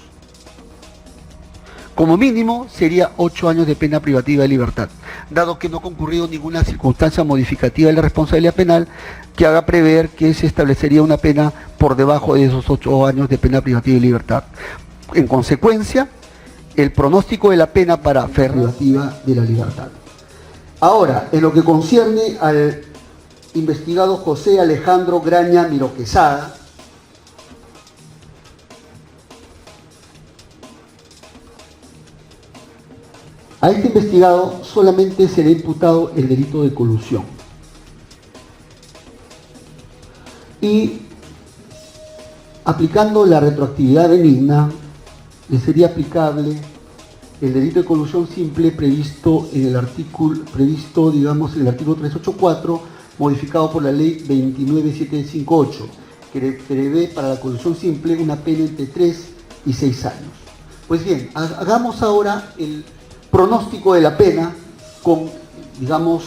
Speaker 1: como mínimo sería 8 años de pena privativa de libertad, dado que no ha concurrido ninguna circunstancia modificativa de la responsabilidad penal que haga prever que se establecería una pena por debajo de esos 8 años de pena privativa de libertad. En consecuencia, el pronóstico de la pena para privativa de la libertad. Ahora, en lo que concierne al investigado José Alejandro Graña Miró Quesada, a este investigado solamente se le ha imputado el delito de colusión. Y aplicando la retroactividad benigna, le sería aplicable el delito de colusión simple previsto en el artículo, en el artículo 384, modificado por la ley 29758, que prevé para la colusión simple una pena entre 3 y 6 años. Pues bien, hagamos ahora el pronóstico de la pena con, digamos,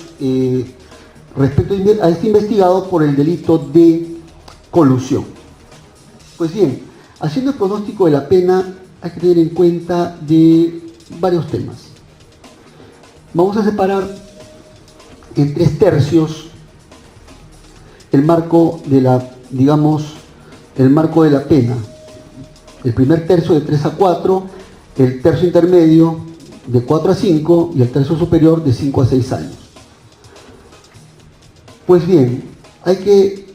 Speaker 1: respecto a este investigado por el delito de colusión. Pues bien, haciendo el pronóstico de la pena hay que tener en cuenta de varios temas. Vamos a separar en 3/3 el marco de la, digamos, el marco de la pena. El primer tercio de 3 a 4, el tercio intermedio de 4 a 5 y el tercio superior de 5 a 6 años. Pues bien,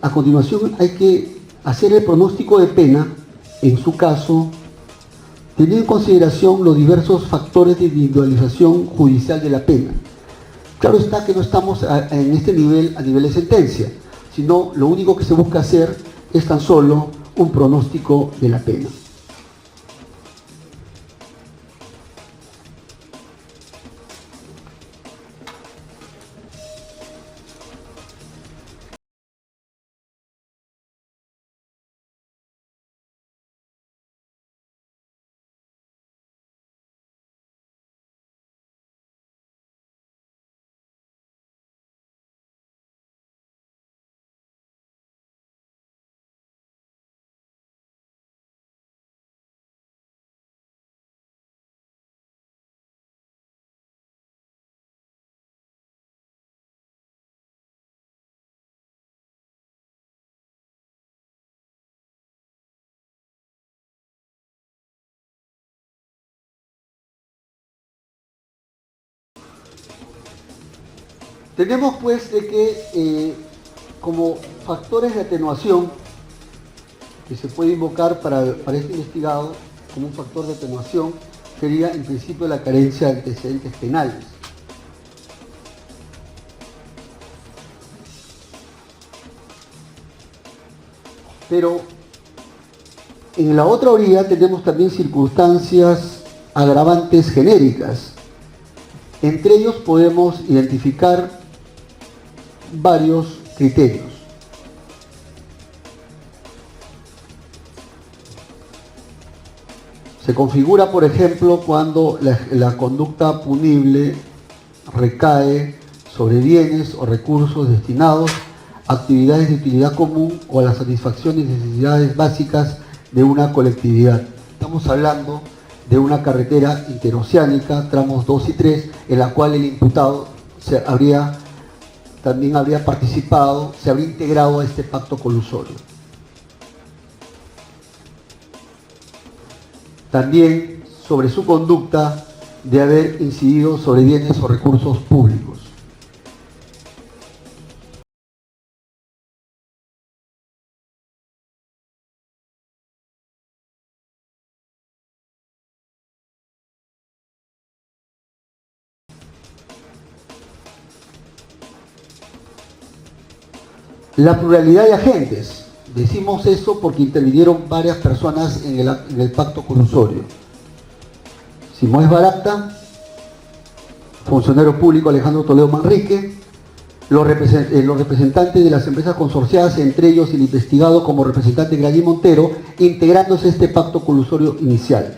Speaker 1: a continuación hay que hacer el pronóstico de pena, en su caso, teniendo en consideración los diversos factores de individualización judicial de la pena. Claro está que no estamos en este nivel a nivel de sentencia, sino lo único que se busca hacer es tan solo un pronóstico de la pena. Tenemos pues de que como factores de atenuación que se puede invocar para este investigado como un factor de atenuación sería en principio la carencia de antecedentes penales. Pero en la otra orilla tenemos también circunstancias agravantes genéricas. Entre ellos podemos identificar varios criterios. Se configura, por ejemplo, cuando la conducta punible recae sobre bienes o recursos destinados a actividades de utilidad común o a la satisfacción de necesidades básicas de una colectividad. Estamos hablando de una carretera interoceánica, tramos 2 y 3, en la cual el imputado también habría participado, se habría integrado a este pacto colusorio. También sobre su conducta de haber incidido sobre bienes o recursos públicos. La pluralidad de agentes. Decimos eso porque intervinieron varias personas en el pacto colusorio. Simón Barata, funcionario público Alejandro Toledo Manrique, los representantes de las empresas consorciadas, entre ellos el investigado como representante Gallí Montero, integrándose a este pacto colusorio inicial.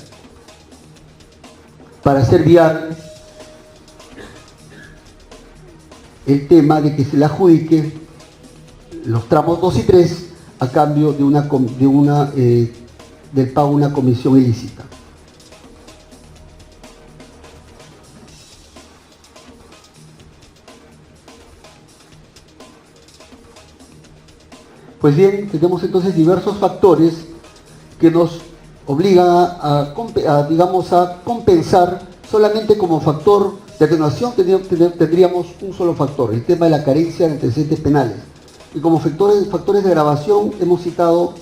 Speaker 1: Para hacer viable el tema de que se le adjudique los tramos 2 y 3 a cambio de del pago de una comisión ilícita. Pues bien, tenemos entonces diversos factores que nos obligan digamos, a compensar. Solamente como factor de atenuación tendríamos un solo factor, el tema de la carencia de antecedentes penales. Y como factores de agravación hemos citado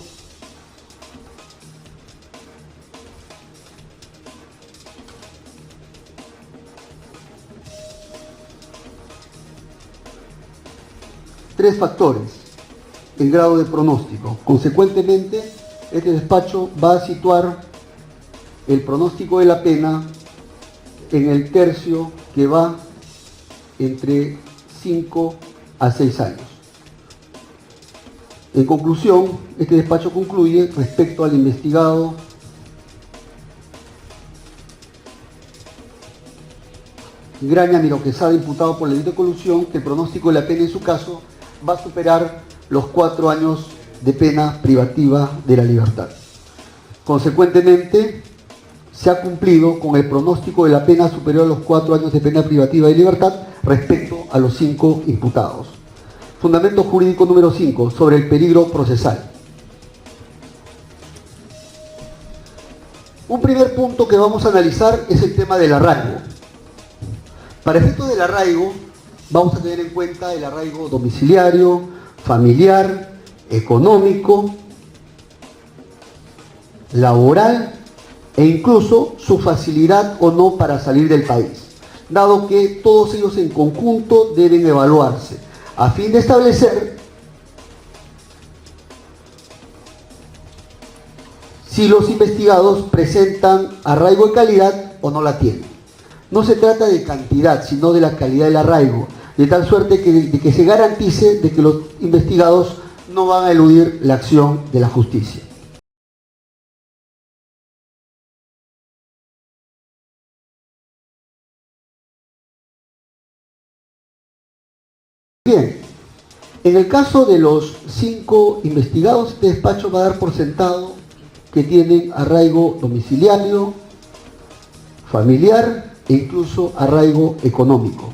Speaker 1: tres factores en grado de pronóstico. Consecuentemente, este despacho va a situar el pronóstico de la pena en el tercio que va entre 5 a 6 años. En conclusión, este despacho concluye respecto al investigado Graña Miro Quesada, imputado por el delito de colusión, que el pronóstico de la pena en su caso va a superar los 4 años de pena privativa de la libertad. Consecuentemente, se ha cumplido con el pronóstico de la pena superior a los 4 años de pena privativa de libertad respecto a los 5 imputados. Fundamento jurídico número 5, sobre el peligro procesal. Un primer punto que vamos a analizar es el tema del arraigo. Para efectos del arraigo, vamos a tener en cuenta el arraigo domiciliario, familiar, económico, laboral e incluso su facilidad o no para salir del país, dado que todos ellos en conjunto deben evaluarse a fin de establecer si los investigados presentan arraigo de calidad o no la tienen. No se trata de cantidad, sino de la calidad del arraigo, de tal suerte que se garantice de que los investigados no van a eludir la acción de la justicia. Bien, en el caso de los 5 investigados, este despacho va a dar por sentado que tienen arraigo domiciliario, familiar e incluso arraigo económico.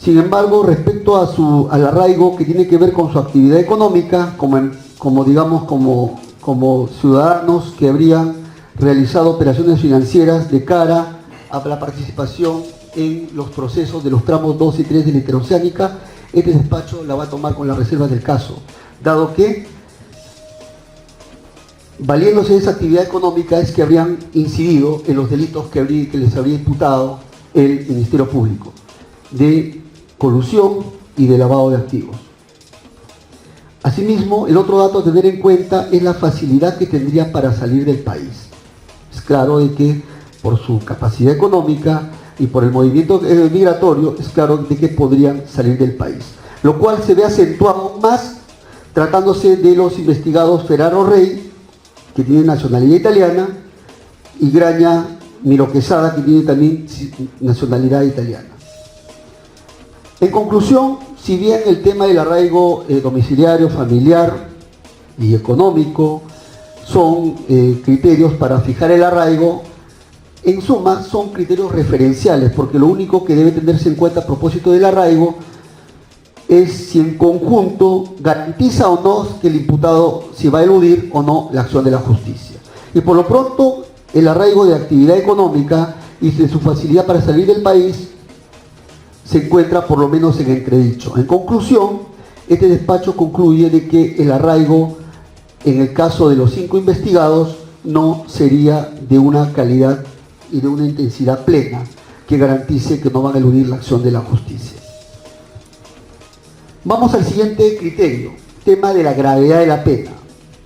Speaker 1: Sin embargo, respecto al arraigo que tiene que ver con su actividad económica, como ciudadanos que habrían realizado operaciones financieras de cara a la participación en los procesos de los tramos 2 y 3 de la interoceánica, este despacho la va a tomar con las reservas del caso, dado que, valiéndose de esa actividad económica, es que habrían incidido en los delitos que les habría imputado el Ministerio Público, de colusión y de lavado de activos. Asimismo, el otro dato a tener en cuenta es la facilidad que tendrían para salir del país. Es claro de que por su capacidad económica y por el movimiento migratorio, es claro de que podrían salir del país, lo cual se ve acentuado más tratándose de los investigados Ferraro Rey, que tiene nacionalidad italiana, y Graña Miro Quesada, que tiene también nacionalidad italiana. En conclusión, si bien el tema del arraigo domiciliario, familiar y económico son criterios para fijar el arraigo, en suma son criterios referenciales, porque lo único que debe tenerse en cuenta a propósito del arraigo es si en conjunto garantiza o no que el imputado si va a eludir o no la acción de la justicia. Y por lo pronto, el arraigo de actividad económica y de su facilidad para salir del país se encuentra por lo menos en entredicho. En conclusión, este despacho concluye de que el arraigo, en el caso de los 5 investigados, no sería de una calidad y de una intensidad plena que garantice que no van a eludir la acción de la justicia. Vamos al siguiente criterio, tema de la gravedad de la pena.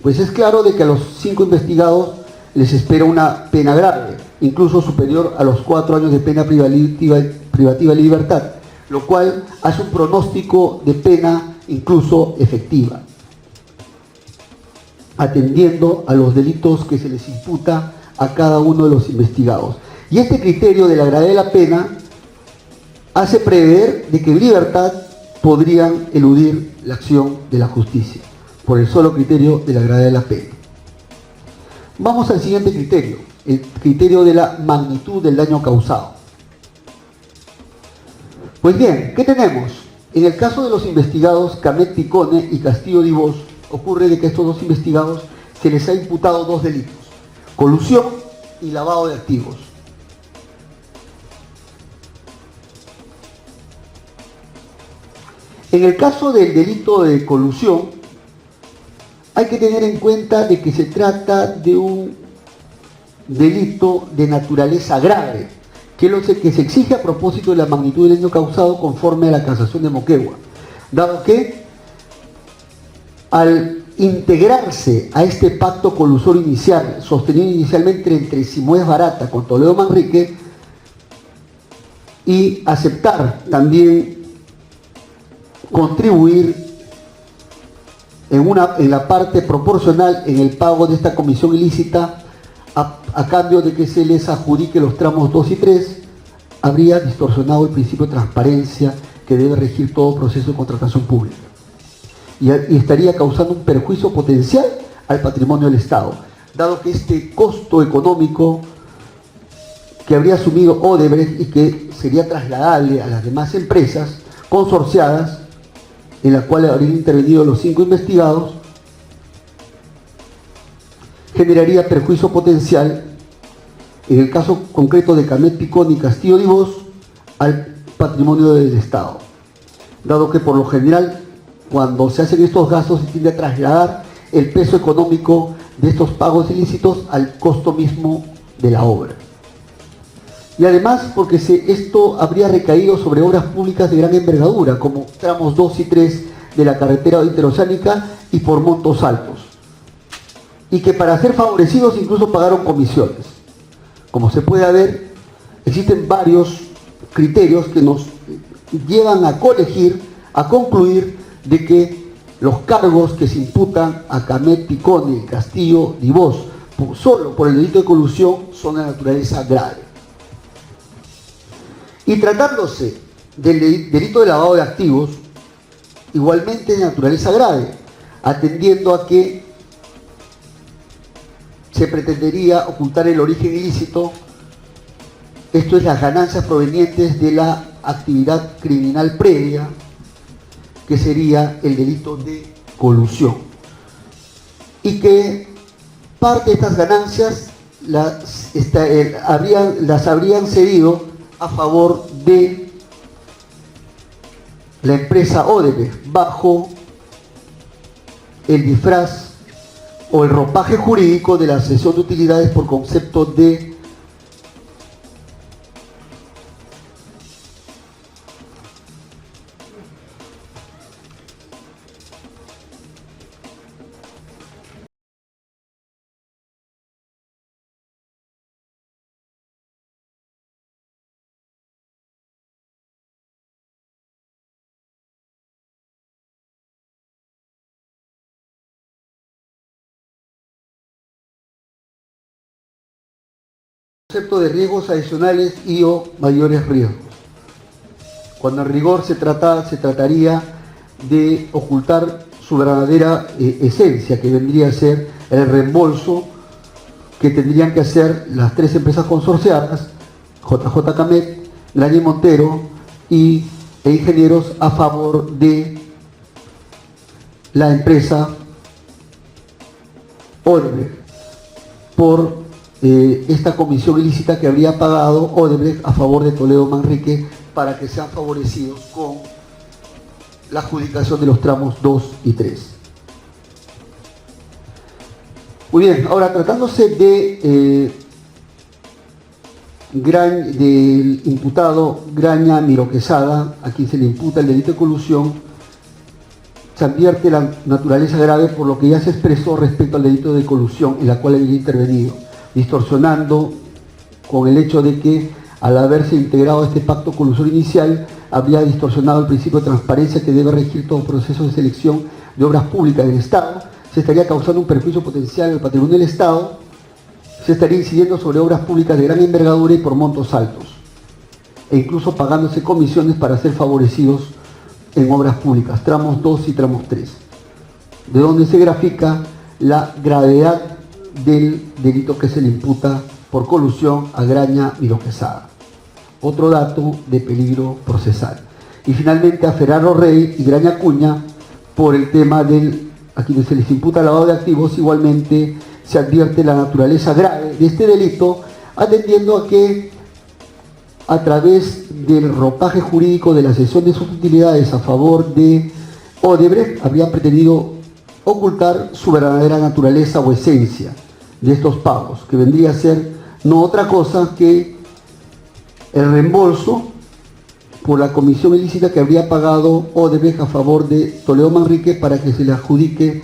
Speaker 1: Pues es claro de que a los 5 investigados les espera una pena grave, incluso superior a los 4 años de pena privativa de libertad, lo cual hace un pronóstico de pena incluso efectiva, atendiendo a los delitos que se les imputa a cada uno de los investigados. Y este criterio de la gravedad de la pena hace prever de que en libertad podrían eludir la acción de la justicia, por el solo criterio de la gravedad de la pena. Vamos al siguiente criterio, el criterio de la magnitud del daño causado. Pues bien, ¿qué tenemos? En el caso de los investigados Camet Ticone y Castillo Divos, ocurre de que a estos 2 investigados se les ha imputado 2 delitos, colusión y lavado de activos. En el caso del delito de colusión, hay que tener en cuenta de que se trata de un delito de naturaleza grave, que es lo que se exige a propósito de la magnitud del daño causado conforme a la casación de Moquegua, dado que al integrarse a este pacto colusorio inicial, sostenido inicialmente entre Simoes Barata con Toledo Manrique, y aceptar también contribuir en la parte proporcional en el pago de esta comisión ilícita a cambio de que se les adjudique los tramos 2 y 3, habría distorsionado el principio de transparencia que debe regir todo proceso de contratación pública. Y estaría causando un perjuicio potencial al patrimonio del Estado, dado que este costo económico que habría asumido Odebrecht y que sería trasladable a las demás empresas consorciadas, en la cual habrían intervenido los 5 investigados, generaría perjuicio potencial, en el caso concreto de Camet, Picón y Castillo Divos, al patrimonio del Estado, dado que por lo general cuando se hacen estos gastos se tiende a trasladar el peso económico de estos pagos ilícitos al costo mismo de la obra. Y además porque esto habría recaído sobre obras públicas de gran envergadura, como tramos 2 y 3 de la carretera interoceánica y por montos altos, y que para ser favorecidos incluso pagaron comisiones. Como se puede ver, existen varios criterios que nos llevan a colegir, a concluir de que los cargos que se imputan a Camet, Picón y Castillo Divos solo por el delito de colusión son de naturaleza grave. Y tratándose del delito de lavado de activos, igualmente de naturaleza grave, atendiendo a que se pretendería ocultar el origen ilícito, esto es las ganancias provenientes de la actividad criminal previa, que sería el delito de colusión, y que parte de estas ganancias las habrían cedido a favor de la empresa Odebrecht bajo el disfraz o el ropaje jurídico de la cesión de utilidades por concepto de concepto de riesgos adicionales y o mayores riesgos. Cuando en rigor se trataría de ocultar su verdadera esencia, que vendría a ser el reembolso que tendrían que hacer las 3 empresas consorciadas, JJ Camet, Graña Montero e ingenieros, a favor de la empresa Odebrecht por esta comisión ilícita que habría pagado Odebrecht a favor de Toledo Manrique para que sean favorecidos con la adjudicación de los tramos 2 y 3. Muy bien, ahora tratándose del imputado Graña Miró Quesada, a quien se le imputa el delito de colusión, se advierte la naturaleza grave por lo que ya se expresó respecto al delito de colusión en la cual había intervenido, distorsionando con el hecho de que al haberse integrado este pacto colusor inicial habría distorsionado el principio de transparencia que debe regir todo proceso de selección de obras públicas del Estado, se estaría causando un perjuicio potencial al patrimonio del Estado, se estaría incidiendo sobre obras públicas de gran envergadura y por montos altos, e incluso pagándose comisiones para ser favorecidos en obras públicas, tramos 2 y tramos 3, de donde se grafica la gravedad del delito que se le imputa por colusión a Graña Miró Quesada. Otro dato de peligro procesal. Y finalmente a Ferraro Rey y Graña Acuña por el tema a quienes se les imputa lavado de activos. Igualmente se advierte la naturaleza grave de este delito, atendiendo a que a través del ropaje jurídico de la cesión de sus utilidades a favor de Odebrecht habrían pretendido ocultar su verdadera naturaleza o esencia de estos pagos, que vendría a ser no otra cosa que el reembolso por la comisión ilícita que habría pagado Odebrecht a favor de Toledo Manrique para que se le adjudique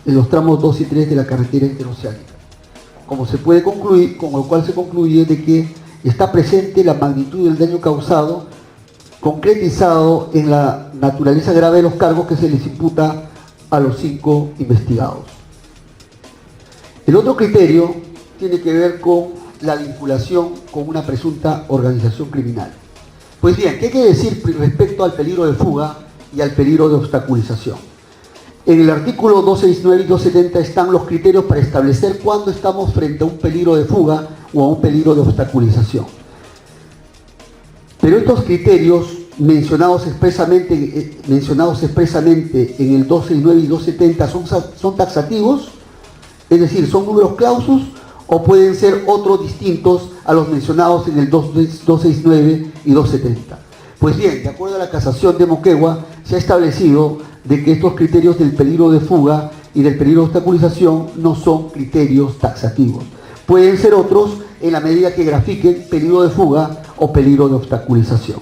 Speaker 1: en los tramos 2 y 3 de la carretera interoceánica. Como se puede concluir, con lo cual se concluye de que está presente la magnitud del daño causado, concretizado en la naturaleza grave de los cargos que se les imputa a los 5 investigados. El otro criterio tiene que ver con la vinculación con una presunta organización criminal. Pues bien, ¿qué hay que decir respecto al peligro de fuga y al peligro de obstaculización? En el artículo 269 y 270 están los criterios para establecer cuándo estamos frente a un peligro de fuga o a un peligro de obstaculización. Pero estos criterios mencionados expresamente en el 269 y 270 son taxativos, es decir, son números clausus, o pueden ser otros distintos a los mencionados en el 269 y 270. Pues bien, de acuerdo a la casación de Moquegua, se ha establecido de que estos criterios del peligro de fuga y del peligro de obstaculización no son criterios taxativos. Pueden ser otros en la medida que grafiquen peligro de fuga o peligro de obstaculización.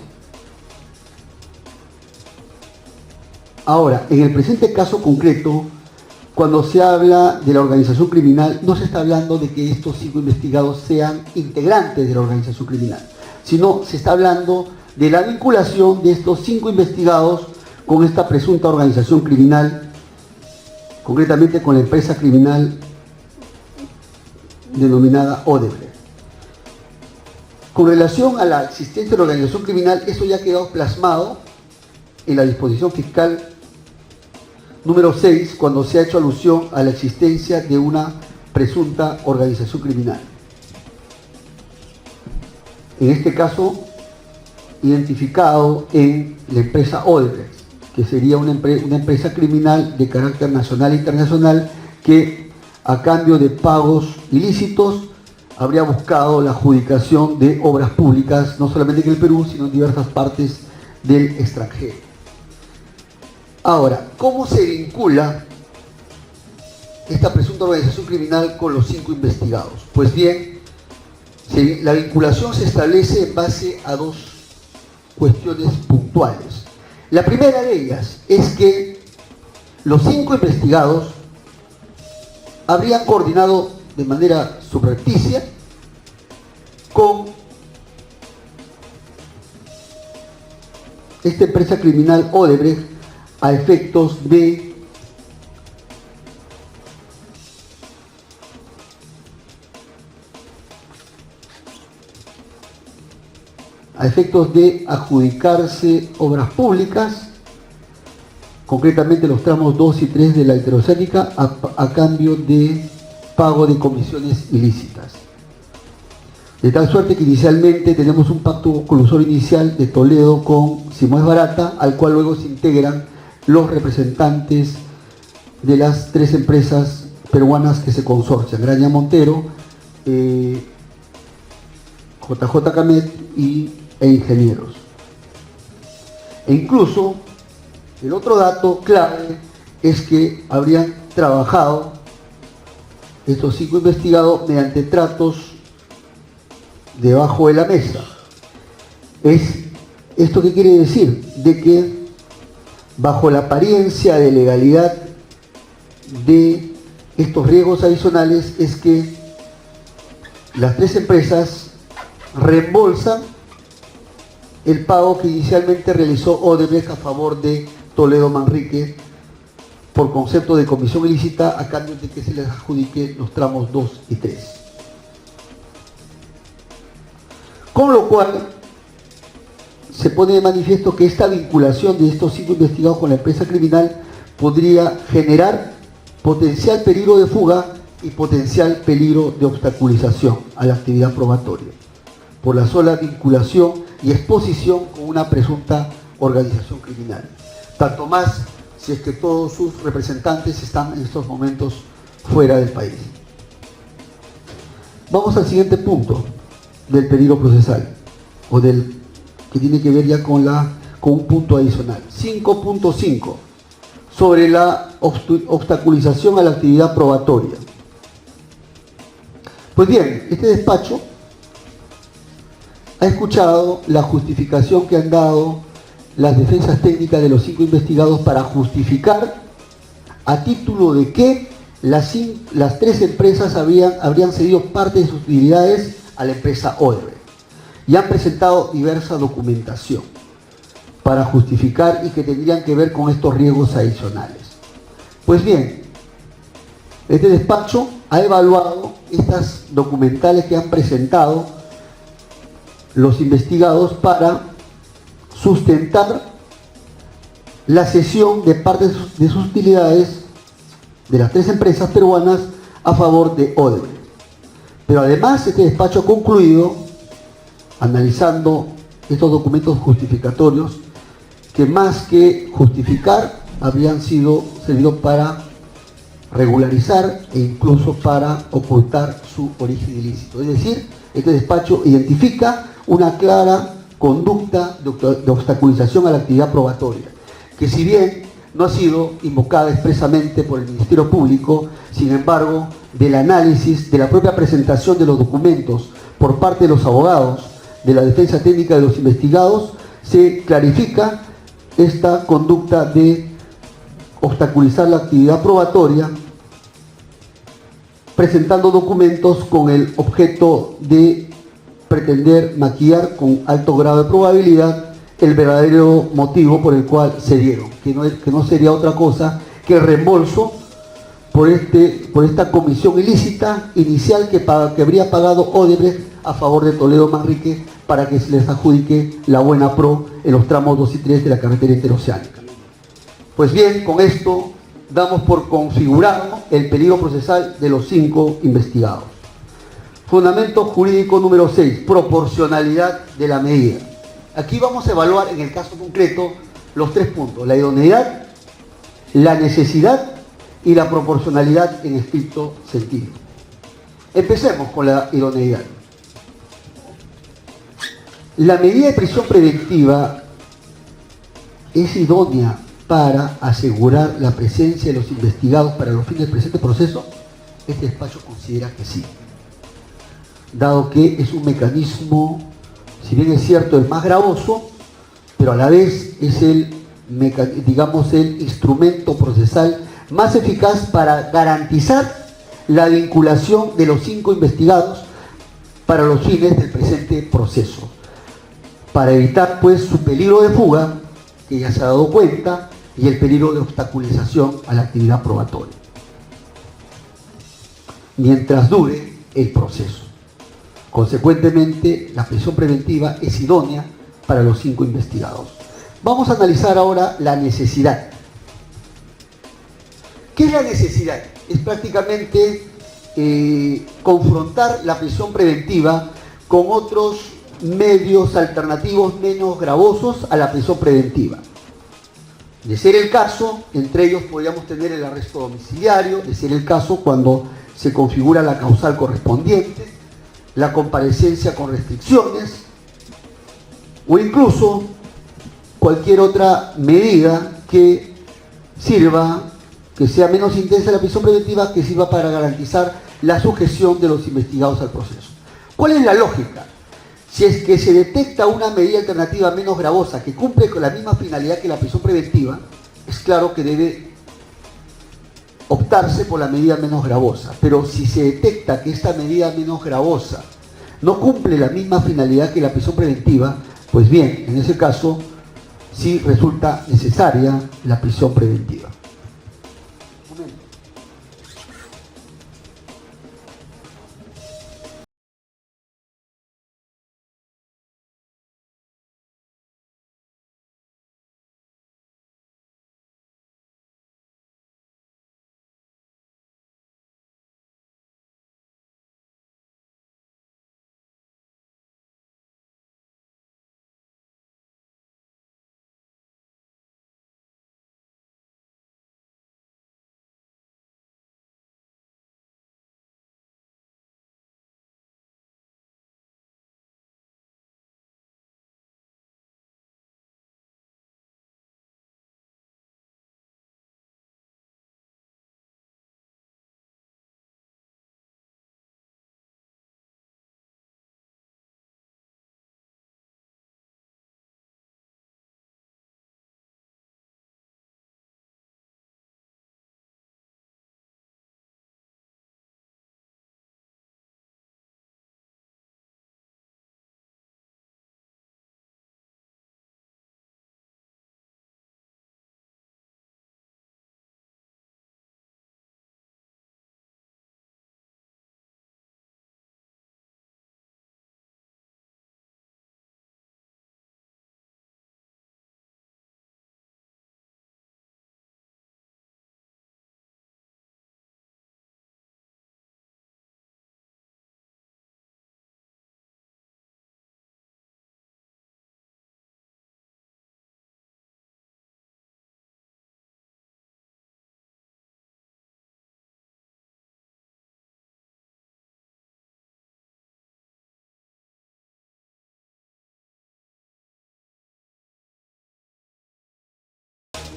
Speaker 1: Ahora, en el presente caso concreto, cuando se habla de la organización criminal, no se está hablando de que estos 5 investigados sean integrantes de la organización criminal, sino se está hablando de la vinculación de estos 5 investigados con esta presunta organización criminal, concretamente con la empresa criminal denominada Odebrecht. Con relación a la existencia de la organización criminal, eso ya ha quedado plasmado en la disposición fiscal número 6, cuando se ha hecho alusión a la existencia de una presunta organización criminal. En este caso, identificado en la empresa Odebrecht, que sería una empresa criminal de carácter nacional e internacional que, a cambio de pagos ilícitos, habría buscado la adjudicación de obras públicas, no solamente en el Perú, sino en diversas partes del extranjero. Ahora, ¿cómo se vincula esta presunta organización criminal con los 5 investigados? Pues bien, la vinculación se establece en base a 2 cuestiones puntuales. La primera de ellas es que los 5 investigados habrían coordinado de manera subrepticia con esta empresa criminal Odebrecht a efectos de adjudicarse obras públicas, concretamente los tramos 2 y 3 de la heterocéntrica, a cambio de pago de comisiones ilícitas. De tal suerte que inicialmente tenemos un pacto colusorio inicial de Toledo con Si Muez Barata, al cual luego se integran los representantes de las 3 empresas peruanas que se consorcian: Graña Montero, JJ Camet e Ingenieros. E incluso, el otro dato clave es que habrían trabajado estos 5 investigados mediante tratos debajo de la mesa. ¿Esto qué quiere decir? De que bajo la apariencia de legalidad de estos riesgos adicionales es que las 3 empresas reembolsan el pago que inicialmente realizó Odebrecht a favor de Toledo Manrique por concepto de comisión ilícita a cambio de que se les adjudique los tramos 2 y 3. Con lo cual se pone de manifiesto que esta vinculación de estos 5 investigados con la empresa criminal podría generar potencial peligro de fuga y potencial peligro de obstaculización a la actividad probatoria, por la sola vinculación y exposición con una presunta organización criminal. Tanto más si es que todos sus representantes están en estos momentos fuera del país. Vamos al siguiente punto del peligro procesal, o del que tiene que ver ya con un punto adicional. 5.5, sobre la obstaculización a la actividad probatoria. Pues bien, este despacho ha escuchado la justificación que han dado las defensas técnicas de los 5 investigados para justificar a título de que las 3 empresas habrían cedido parte de sus utilidades a la empresa Odebrecht y han presentado diversa documentación para justificar y que tendrían que ver con estos riesgos adicionales. Pues bien, este despacho ha evaluado estas documentales que han presentado los investigados para sustentar la cesión de parte de sus utilidades de las 3 empresas peruanas a favor de Odebrecht. Pero además este despacho ha concluido, analizando estos documentos justificatorios, que más que justificar habían servido para regularizar e incluso para ocultar su origen ilícito. Es decir, este despacho identifica una clara conducta de obstaculización a la actividad probatoria, que si bien no ha sido invocada expresamente por el Ministerio Público, sin embargo, del análisis de la propia presentación de los documentos por parte de los abogados de la defensa técnica de los investigados, se clarifica esta conducta de obstaculizar la actividad probatoria, presentando documentos con el objeto de pretender maquillar con alto grado de probabilidad el verdadero motivo por el cual se dieron, que no sería otra cosa que el reembolso por esta comisión ilícita inicial que habría pagado Odebrecht a favor de Toledo Manrique para que se les adjudique la buena pro en los tramos 2 y 3 de la carretera interoceánica. Pues bien, con esto damos por configurado el peligro procesal de los 5 investigados. Fundamento jurídico número 6, proporcionalidad de la medida. Aquí vamos a evaluar en el caso concreto los 3 puntos: la idoneidad, la necesidad y la proporcionalidad en estricto sentido. Empecemos con la idoneidad. La medida de prisión preventiva es idónea para asegurar la presencia de los investigados para los fines del presente proceso. Este despacho considera que sí, dado que es un mecanismo, si bien es cierto, el más gravoso, pero a la vez es el instrumento procesal más eficaz para garantizar la vinculación de los 5 investigados para los fines del presente proceso, para evitar pues su peligro de fuga, que ya se ha dado cuenta, y el peligro de obstaculización a la actividad probatoria, mientras dure el proceso. Consecuentemente, la prisión preventiva es idónea para los 5 investigados. Vamos a analizar ahora la necesidad. ¿Qué es la necesidad? Es prácticamente confrontar la prisión preventiva con otros medios alternativos menos gravosos a la prisión preventiva. De ser el caso, entre ellos podríamos tener el arresto domiciliario, de ser el caso cuando se configura la causal correspondiente, la comparecencia con restricciones, o incluso cualquier otra medida que sirva, que sea menos intensa la prisión preventiva, que sirva para garantizar la sujeción de los investigados al proceso. ¿Cuál es la lógica? Si es que se detecta una medida alternativa menos gravosa que cumple con la misma finalidad que la prisión preventiva, es claro que debe optarse por la medida menos gravosa. Pero si se detecta que esta medida menos gravosa no cumple la misma finalidad que la prisión preventiva, pues bien, en ese caso sí resulta necesaria la prisión preventiva.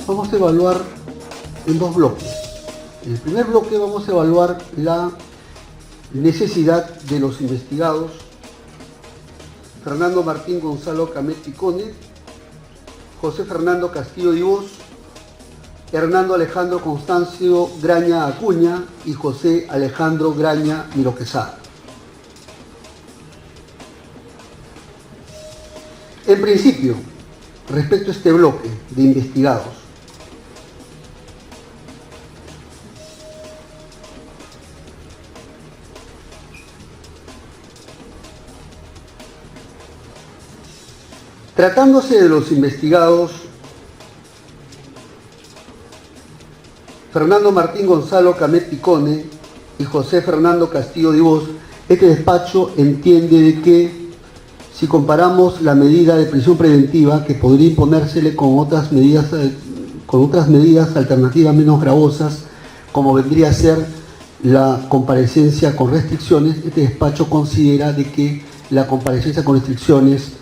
Speaker 1: vamos a evaluar en dos bloques. En el primer bloque vamos a evaluar la necesidad de los investigados Fernando Martín Gonzalo Camet Picone, José Fernando Castillo Divos, Hernando Alejandro Constancio Graña Acuña y José Alejandro Graña Miroquesada. En principio, respecto a este bloque de investigados, tratándose de los investigados Fernando Martín Gonzalo Camet Picone y José Fernando Castillo Divos, este despacho entiende de que si comparamos la medida de prisión preventiva que podría imponérsele con otras medidas alternativas menos gravosas, como vendría a ser la comparecencia con restricciones, este despacho considera de que la comparecencia con restricciones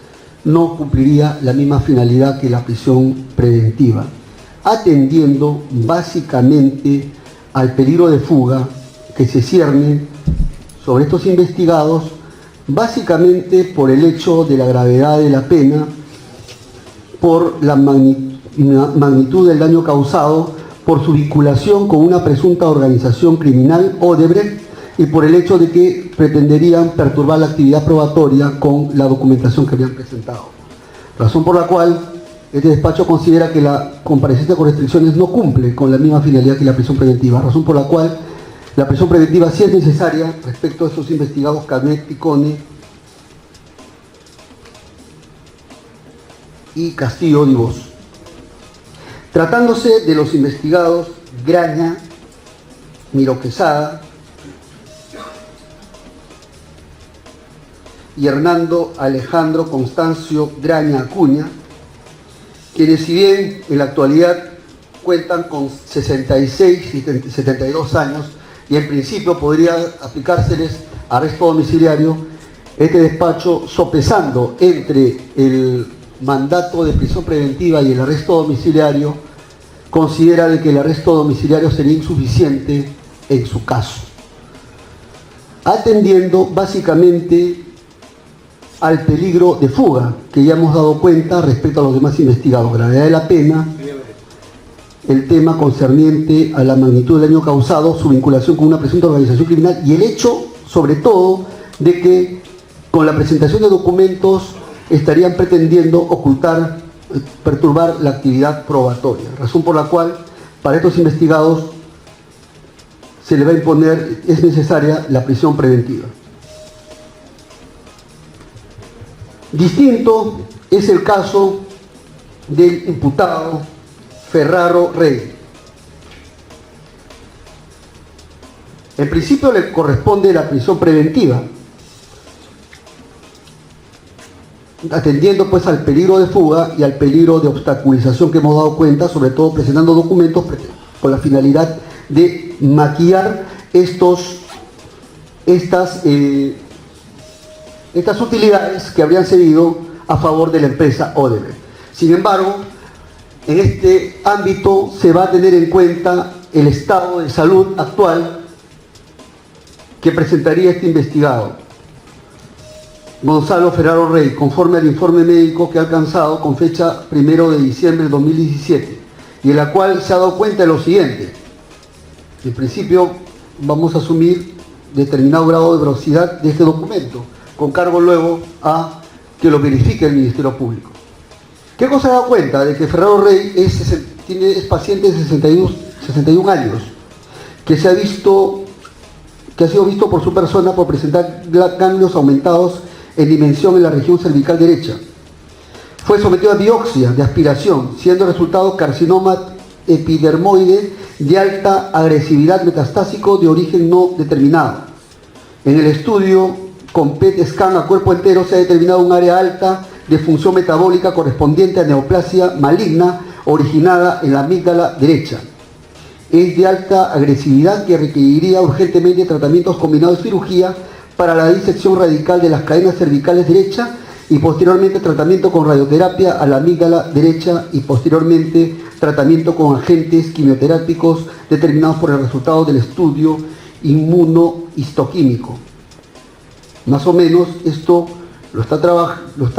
Speaker 1: no cumpliría la misma finalidad que la prisión preventiva, atendiendo básicamente al peligro de fuga que se cierne sobre estos investigados, básicamente por el hecho de la gravedad de la pena, por la magnitud del daño causado, por su vinculación con una presunta organización criminal Odebrecht y por el hecho de que pretenderían perturbar la actividad probatoria con la documentación que habían presentado. Razón por la cual este despacho considera que la comparecencia con restricciones no cumple con la misma finalidad que la prisión preventiva, razón por la cual la prisión preventiva sí es necesaria respecto a estos investigados Camet, Picone y Castillo Divos. Tratándose de los investigados Graña, Miroquesada y Hernando Alejandro Constancio Graña Acuña, quienes si bien en la actualidad cuentan con 66 y 72 años y en principio podría aplicárseles arresto domiciliario, este despacho, sopesando entre el mandato de prisión preventiva y el arresto domiciliario, considera de que el arresto domiciliario sería insuficiente en su caso, atendiendo básicamente al peligro de fuga que ya hemos dado cuenta respecto a los demás investigados, gravedad de la pena, el tema concerniente a la magnitud del daño causado, su vinculación con una presunta organización criminal y el hecho, sobre todo, de que con la presentación de documentos estarían pretendiendo ocultar, perturbar la actividad probatoria, razón por la cual para estos investigados se le va a imponer, es necesaria la prisión preventiva. Distinto es el caso del imputado Ferraro Rey. En principio le corresponde la prisión preventiva, atendiendo pues al peligro de fuga y al peligro de obstaculización que hemos dado cuenta, sobre todo presentando documentos con la finalidad de maquillar estas utilidades que habrían cedido a favor de la empresa Odebrecht. Sin embargo, en este ámbito se va a tener en cuenta el estado de salud actual que presentaría este investigado, Gonzalo Ferraro Rey, conforme al informe médico que ha alcanzado con fecha 1 de diciembre de 2017, y en la cual se ha dado cuenta de lo siguiente. En principio, vamos a asumir determinado grado de veracidad de este documento, con cargo luego a que lo verifique el Ministerio Público. ¿Qué cosa se ha dado cuenta? De que Ferraro Rey es paciente de 61 años, que ha sido visto por su persona por presentar ganglios aumentados en dimensión en la región cervical derecha. Fue sometido a biopsia de aspiración, siendo el resultado carcinoma epidermoide de alta agresividad metastásico de origen no determinado. En el estudio con PET scan a cuerpo entero se ha determinado un área alta de función metabólica correspondiente a neoplasia maligna originada en la amígdala derecha. Es de alta agresividad que requeriría urgentemente tratamientos combinados de cirugía para la disección radical de las cadenas cervicales derecha y posteriormente tratamiento con radioterapia a la amígdala derecha y posteriormente tratamiento con agentes quimioterápicos determinados por el resultado del estudio inmunohistoquímico. Más o menos esto lo está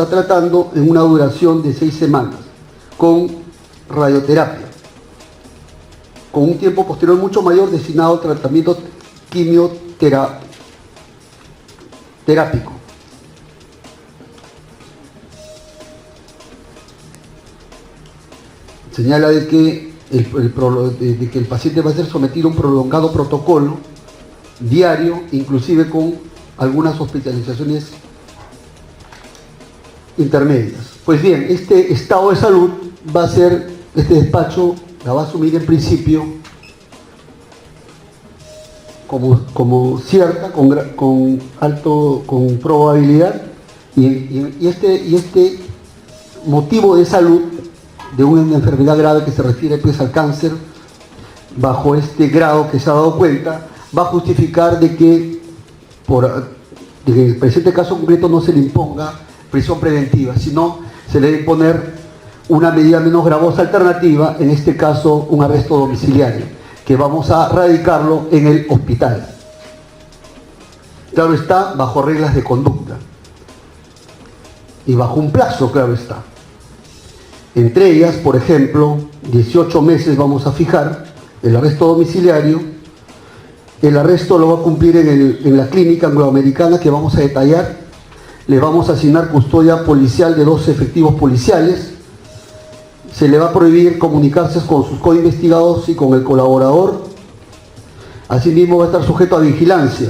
Speaker 1: tratando en una duración de 6 semanas con radioterapia, con un tiempo posterior mucho mayor destinado al tratamiento quimioterápico. Señala de que el paciente va a ser sometido a un prolongado protocolo diario, inclusive con algunas hospitalizaciones intermedias. Pues bien, este estado de salud va a ser, este despacho la va a asumir en principio como cierta, con probabilidad, y este motivo de salud de una enfermedad grave que se refiere pues al cáncer, bajo este grado que se ha dado cuenta, va a justificar de que en el presente caso concreto no se le imponga prisión preventiva, sino se le debe imponer una medida menos gravosa alternativa, en este caso un arresto domiciliario, que vamos a radicarlo en el hospital. Claro está, bajo reglas de conducta y bajo un plazo, claro está. Entre ellas, por ejemplo, 18 meses vamos a fijar el arresto domiciliario. El arresto lo va a cumplir en la clínica angloamericana que vamos a detallar. Le vamos a asignar custodia policial de 2 efectivos policiales. Se le va a prohibir comunicarse con sus coinvestigados y con el colaborador. Asimismo va a estar sujeto a vigilancia,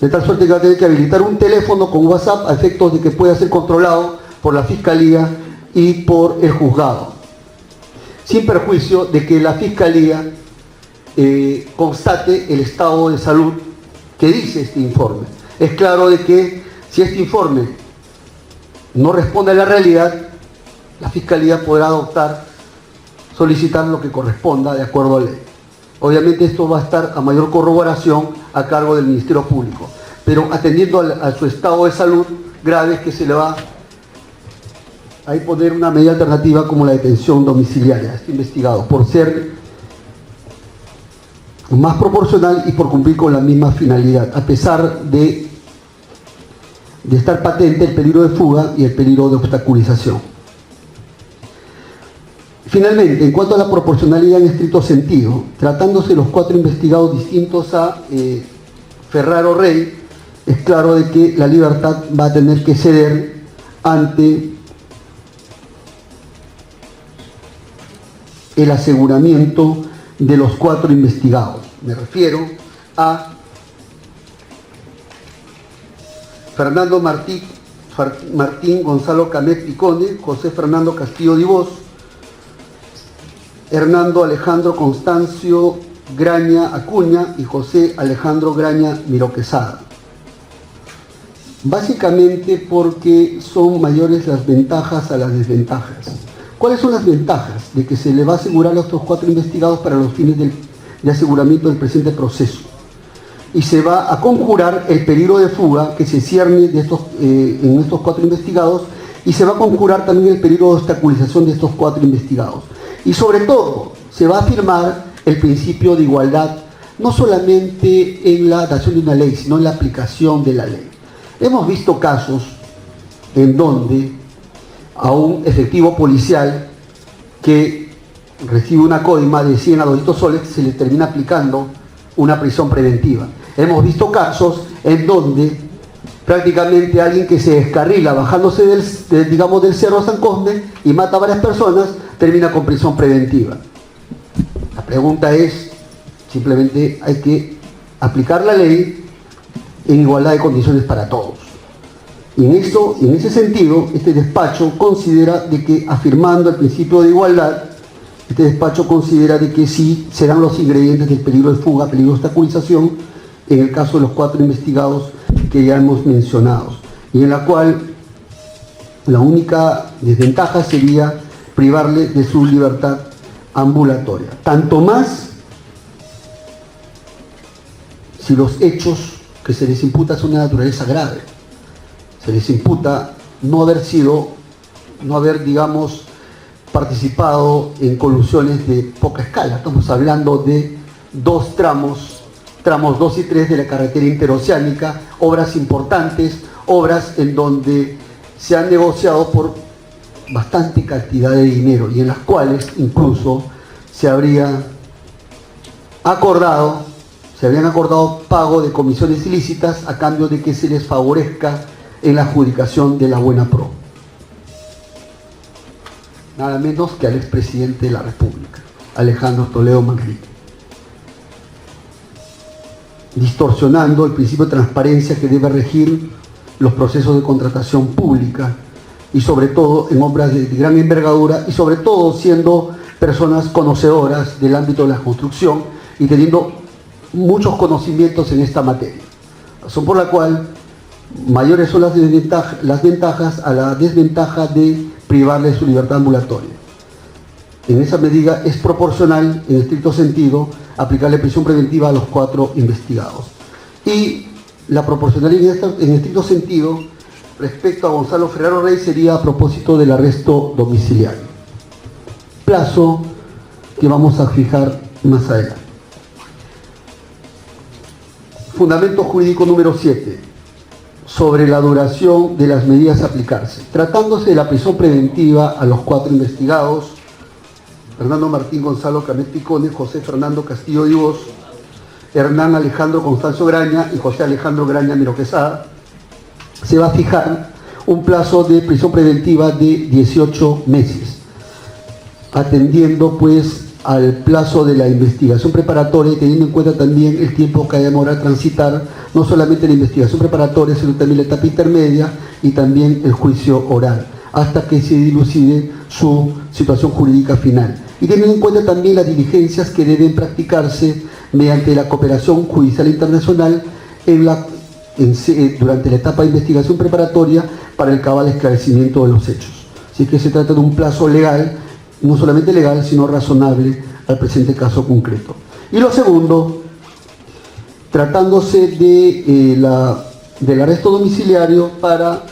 Speaker 1: de tal suerte que va a tener que habilitar un teléfono con WhatsApp a efectos de que pueda ser controlado por la Fiscalía y por el juzgado, sin perjuicio de que la Fiscalía constate el estado de salud que dice este informe. Es claro de que si este informe no responde a la realidad, la Fiscalía podrá solicitar lo que corresponda de acuerdo a ley. Obviamente esto va a estar a mayor corroboración a cargo del Ministerio Público, pero atendiendo a su estado de salud grave, que se le va a imponer una medida alternativa como la detención domiciliaria a este investigado, por ser más proporcional y por cumplir con la misma finalidad, a pesar de estar patente el peligro de fuga y el peligro de obstaculización. Finalmente, en cuanto a la proporcionalidad en estricto sentido, tratándose de los 4 investigados distintos a Ferraro Rey, es claro de que la libertad va a tener que ceder ante el aseguramiento de los 4 investigados. Me refiero a Fernando Martín Gonzalo Camet Picone, José Fernando Castillo Divos, Hernando Alejandro Constancio Graña Acuña y José Alejandro Graña Miroquesada. Básicamente porque son mayores las ventajas a las desventajas. ¿Cuáles son las ventajas de que se le va a asegurar a estos 4 investigados para los fines de aseguramiento del presente proceso? Y se va a conjurar el peligro de fuga que se cierne en estos 4 investigados, y se va a conjurar también el peligro de obstaculización de estos 4 investigados. Y sobre todo, se va a afirmar el principio de igualdad, no solamente en la adaptación de una ley, sino en la aplicación de la ley. Hemos visto casos en donde a un efectivo policial que recibe una coima de 100 a 200 soles se le termina aplicando una prisión preventiva. Hemos visto casos en donde prácticamente alguien que se descarrila bajándose del Cerro San Cosme y mata a varias personas termina con prisión preventiva. La pregunta es, simplemente hay que aplicar la ley en igualdad de condiciones para todos. Y en ese sentido, este despacho considera de que, afirmando el principio de igualdad, este despacho considera de que sí serán los ingredientes del peligro de fuga, peligro de obstaculización, en el caso de los 4 investigados que ya hemos mencionado, y en la cual la única desventaja sería privarle de su libertad ambulatoria. Tanto más si los hechos que se les imputa son de naturaleza grave. Se les imputa no haber, digamos, participado en colusiones de poca escala. Estamos hablando de dos tramos 2 y 3 de la carretera interoceánica, obras importantes, obras en donde se han negociado por bastante cantidad de dinero y en las cuales incluso se habrían acordado pago de comisiones ilícitas a cambio de que se les favorezca en la adjudicación de la buena pro. Nada menos que al expresidente de la República, Alejandro Toledo Manrique, distorsionando el principio de transparencia que debe regir los procesos de contratación pública y sobre todo en obras de gran envergadura y sobre todo siendo personas conocedoras del ámbito de la construcción y teniendo muchos conocimientos en esta materia, razón por la cual mayores son las ventajas a la desventaja de privarle de su libertad ambulatoria. En esa medida es proporcional, en estricto sentido, aplicarle prisión preventiva a los 4 investigados. Y la proporcionalidad en estricto sentido respecto a Gonzalo Ferraro Rey sería a propósito del arresto domiciliario, plazo que vamos a fijar más adelante. Fundamento jurídico número 7, sobre la duración de las medidas a aplicarse. Tratándose de la prisión preventiva a los 4 investigados, Fernando Martín Gonzalo Camet Picone, José Fernando Castillo Divos, Hernán Alejandro Constancio Graña y José Alejandro Graña Miro Quesada, se va a fijar un plazo de prisión preventiva de 18 meses, atendiendo pues al plazo de la investigación preparatoria y teniendo en cuenta también el tiempo que demora transitar no solamente la investigación preparatoria, sino también la etapa intermedia y también el juicio oral, hasta que se dilucide su situación jurídica final. Y teniendo en cuenta también las diligencias que deben practicarse mediante la cooperación judicial internacional durante la etapa de investigación preparatoria para el cabal esclarecimiento de los hechos. Así que se trata de un plazo legal, no solamente legal, sino razonable al presente caso concreto. Y lo segundo, tratándose del arresto domiciliario para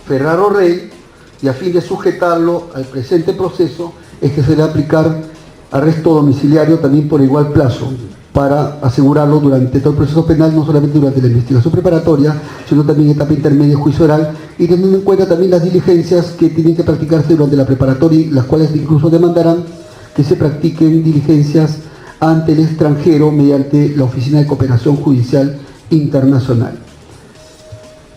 Speaker 1: Ferraro Rey, y a fin de sujetarlo al presente proceso, es que se debe aplicar arresto domiciliario también por igual plazo, para asegurarlo durante todo el proceso penal, no solamente durante la investigación preparatoria, sino también en etapa intermedia y juicio oral, y teniendo en cuenta también las diligencias que tienen que practicarse durante la preparatoria, las cuales incluso demandarán que se practiquen diligencias ante el extranjero mediante la Oficina de Cooperación Judicial Internacional.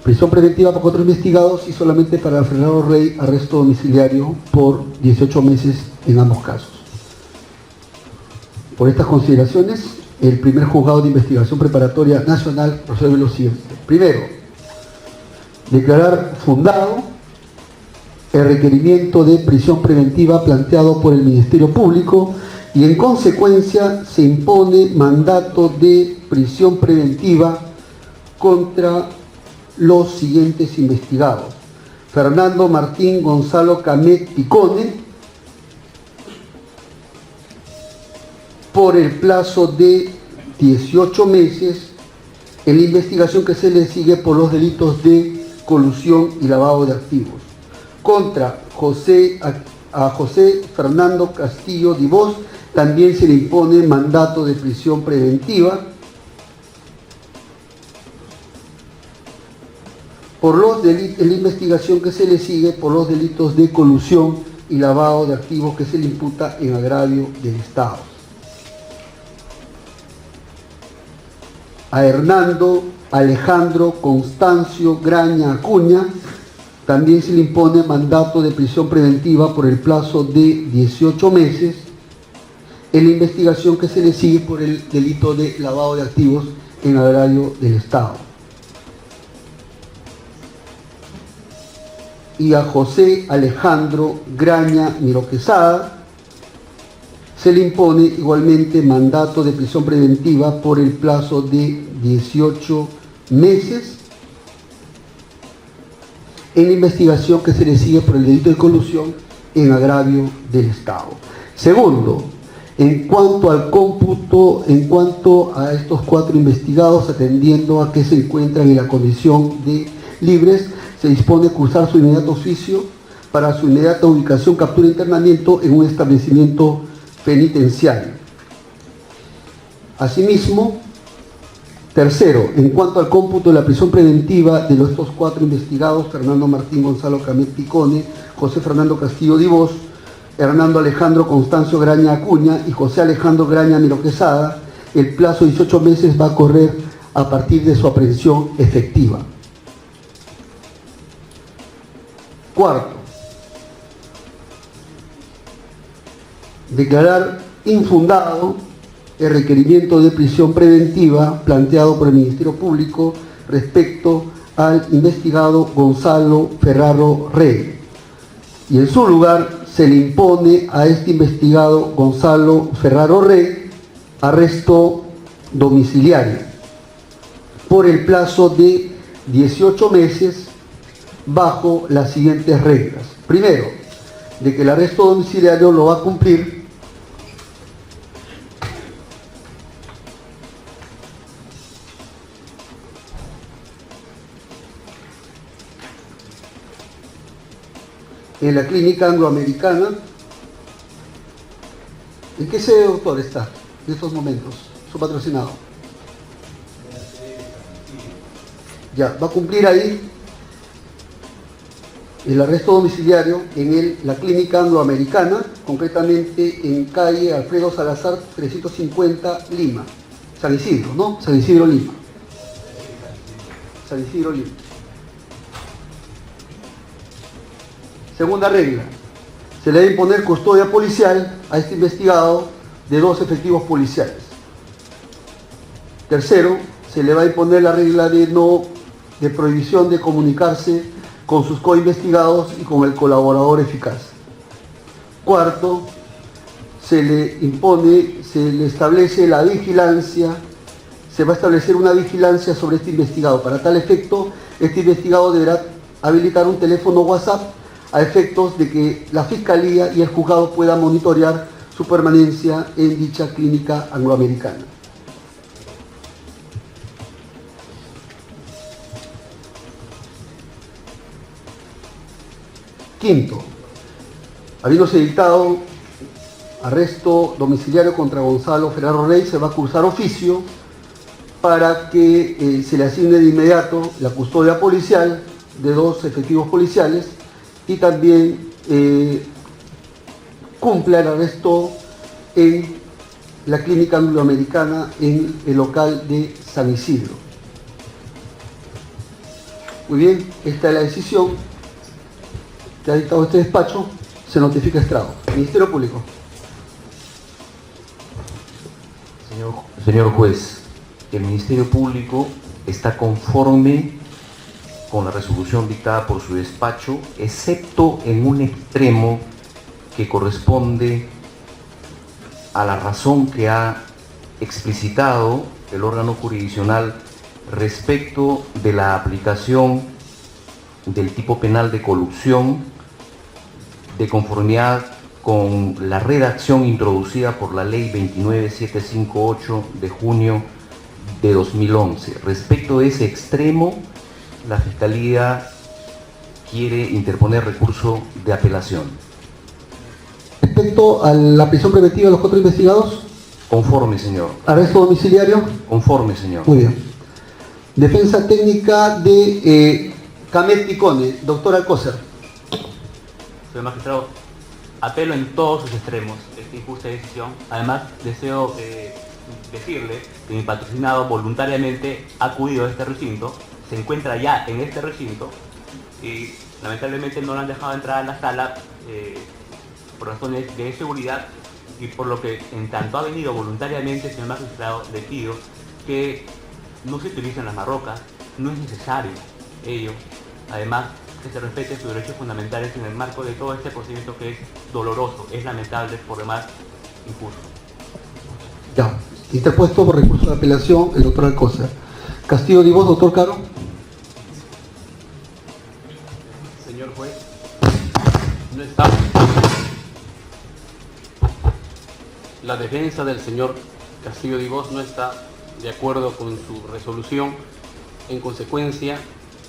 Speaker 1: Prisión preventiva para 4 investigados y solamente para Ferraro Rey arresto domiciliario por 18 meses en ambos casos. Por estas consideraciones, el primer juzgado de investigación preparatoria nacional resuelve lo siguiente. Primero, declarar fundado el requerimiento de prisión preventiva planteado por el Ministerio Público y en consecuencia se impone mandato de prisión preventiva contra los siguientes investigados: Fernando Martín Gonzalo Camet Picone, por el plazo de 18 meses en la investigación que se le sigue por los delitos de colusión y lavado de activos. Contra José Fernando Castillo Divos también se le impone mandato de prisión preventiva por los delitos, en la investigación que se le sigue por los delitos de colusión y lavado de activos que se le imputa en agravio del Estado. A Hernando Alejandro Constancio Graña Acuña también se le impone mandato de prisión preventiva por el plazo de 18 meses en la investigación que se le sigue por el delito de lavado de activos en agravio del Estado. Y a José Alejandro Graña Miro Quesada se le impone igualmente mandato de prisión preventiva por el plazo de 18 meses en la investigación que se le sigue por el delito de colusión en agravio del Estado. Segundo, en cuanto al cómputo, en cuanto a estos 4 investigados, atendiendo a que se encuentran en la condición de libres, se dispone cursar su inmediato oficio para su inmediata ubicación, captura e internamiento en un establecimiento penitenciario. Asimismo, tercero, en cuanto al cómputo de la prisión preventiva de estos 4 investigados, Fernando Martín Gonzalo Camet Picone, José Fernando Castillo Divos, Hernando Alejandro Constancio Graña Acuña y José Alejandro Graña Miro Quesada, el plazo de 18 meses va a correr a partir de su aprehensión efectiva. Cuarto, declarar infundado el requerimiento de prisión preventiva planteado por el Ministerio Público respecto al investigado Gonzalo Ferraro Rey. Y en su lugar se le impone a este investigado Gonzalo Ferraro Rey arresto domiciliario por el plazo de 18 meses bajo las siguientes reglas. Primero, de que el arresto domiciliario lo va a cumplir en la Clínica Angloamericana. ¿En qué sede, doctor, está en estos momentos su patrocinado? Ya, va a cumplir ahí el arresto domiciliario en la Clínica Angloamericana, concretamente en calle Alfredo Salazar 350, Lima. San Isidro, ¿no? San Isidro, Lima. San Isidro, Lima. Segunda regla, se le debe imponer custodia policial a este investigado de 2 efectivos policiales. Tercero, se le va a imponer la regla de prohibición de comunicarse con sus coinvestigados y con el colaborador eficaz. Cuarto, se le establece la vigilancia, se va a establecer una vigilancia sobre este investigado. Para tal efecto, este investigado deberá habilitar un teléfono WhatsApp a efectos de que la Fiscalía y el juzgado puedan monitorear su permanencia en dicha Clínica Angloamericana. Quinto, habiéndose dictado arresto domiciliario contra Gonzalo Ferraro Rey, se va a cursar oficio para que se le asigne de inmediato la custodia policial de 2 efectivos policiales y también cumpla el arresto en la Clínica Angloamericana en el local de San Isidro. Muy bien, esta es la decisión que ha dictado este despacho, se notifica estrado. Ministerio Público.
Speaker 2: Señor juez, el Ministerio Público está conforme con la resolución dictada por su despacho, excepto en un extremo que corresponde a la razón que ha explicitado el órgano jurisdiccional respecto de la aplicación del tipo penal de colusión de conformidad con la redacción introducida por la Ley 29758 de junio de 2011. Respecto de ese extremo, la Fiscalía quiere interponer recurso de apelación.
Speaker 1: Respecto a la prisión preventiva de los 4 investigados.
Speaker 2: Conforme, señor.
Speaker 1: Arresto domiciliario.
Speaker 2: Conforme, señor.
Speaker 1: Muy bien. Defensa técnica de Camet Picone, doctor Alcócer.
Speaker 3: Señor magistrado, apelo en todos sus extremos esta injusta decisión. Además, deseo decirle que mi patrocinado voluntariamente ha acudido a este recinto, se encuentra ya en este recinto y lamentablemente no lo han dejado entrar a la sala por razones de seguridad, y por lo que en tanto ha venido voluntariamente, señor magistrado, le pido que no se utilicen las marrocas, no es necesario ello. Además, que se respeten sus derechos fundamentales en el marco de todo este procedimiento que es doloroso, es lamentable, por demás injusto.
Speaker 1: Ya, interpuesto por recurso de apelación el doctor Alcócer. Castillo Divos, doctor Caro.
Speaker 4: Señor juez, no está. La defensa del señor Castillo Divos no está de acuerdo con su resolución. En consecuencia,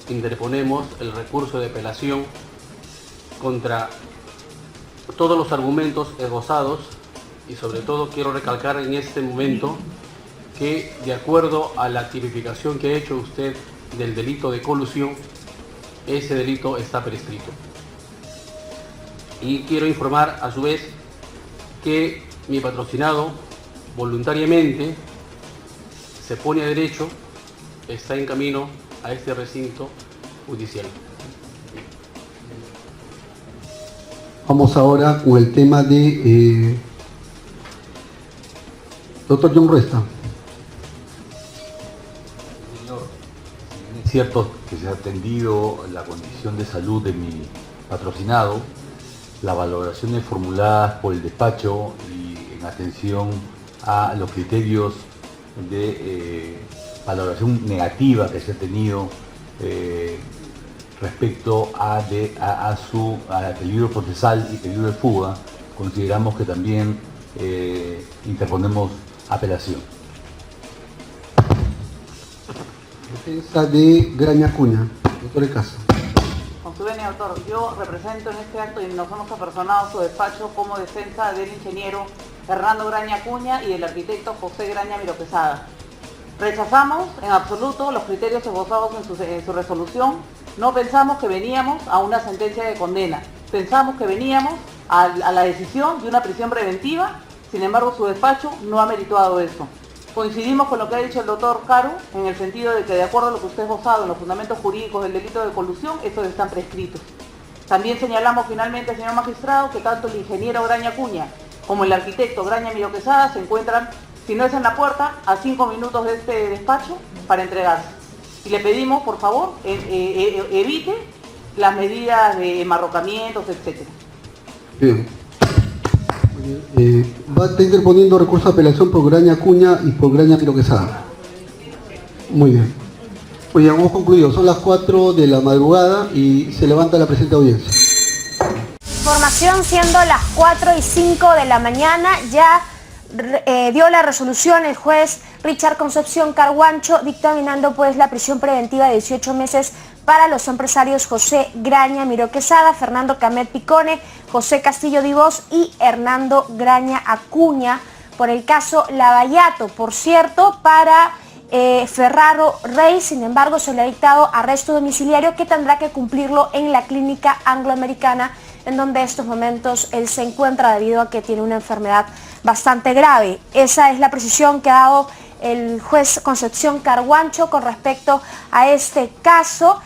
Speaker 4: interponemos el recurso de apelación contra todos los argumentos esbozados y sobre todo quiero recalcar en este momento que de acuerdo a la tipificación que ha hecho usted del delito de colusión, ese delito está prescrito. Y quiero informar a su vez que mi patrocinado voluntariamente se pone a derecho, está en camino a este recinto judicial.
Speaker 1: Vamos ahora con el tema de doctor John Resta.
Speaker 5: Señor, si bien es cierto que se ha atendido la condición de salud de mi patrocinado, las valoraciones formuladas por el despacho y en atención a los criterios de valoración negativa que se ha tenido respecto a peligro procesal y peligro de fuga, consideramos que también interponemos apelación.
Speaker 1: Defensa de Graña Acuña, doctor Ecaso.
Speaker 6: Con su venia, doctor, yo represento en este acto y nos hemos apersonado su despacho como defensa del ingeniero Hernando Graña Acuña y del arquitecto José Graña Miró Quesada. Rechazamos en absoluto los criterios esbozados en su resolución. No pensamos que veníamos a una sentencia de condena. Pensamos que veníamos a la decisión de una prisión preventiva. Sin embargo, su despacho no ha merituado eso. Coincidimos con lo que ha dicho el doctor Caro, en el sentido de que de acuerdo a lo que usted ha esbozado en los fundamentos jurídicos del delito de colusión, estos están prescritos. También señalamos finalmente, señor magistrado, que tanto el ingeniero Graña Acuña como el arquitecto Graña Miró Quesada se encuentran, si no es en la puerta, a 5 minutos de este despacho para entregarse. Y le pedimos, por favor, evite las medidas de enmarrocamientos, etc.
Speaker 1: Bien. Va a estar interponiendo recurso de apelación por Graña Acuña y por Graña Miró Quesada. Muy bien. Muy bien, hemos concluido. Son las 4 de la madrugada y se levanta la presente audiencia.
Speaker 7: Información siendo las 4:05 de la mañana, ya dio la resolución el juez Richard Concepción Carguancho, dictaminando pues la prisión preventiva de 18 meses para los empresarios José Graña Miró Quesada, Fernando Camet Picone, José Castillo Divos y Hernando Graña Acuña por el caso Lavallato. Por cierto, para Ferraro Rey, sin embargo, se le ha dictado arresto domiciliario que tendrá que cumplirlo en la clínica angloamericana, en donde en estos momentos él se encuentra debido a que tiene una enfermedad bastante grave. Esa es la precisión que ha dado el juez Concepción Carguancho con respecto a este caso.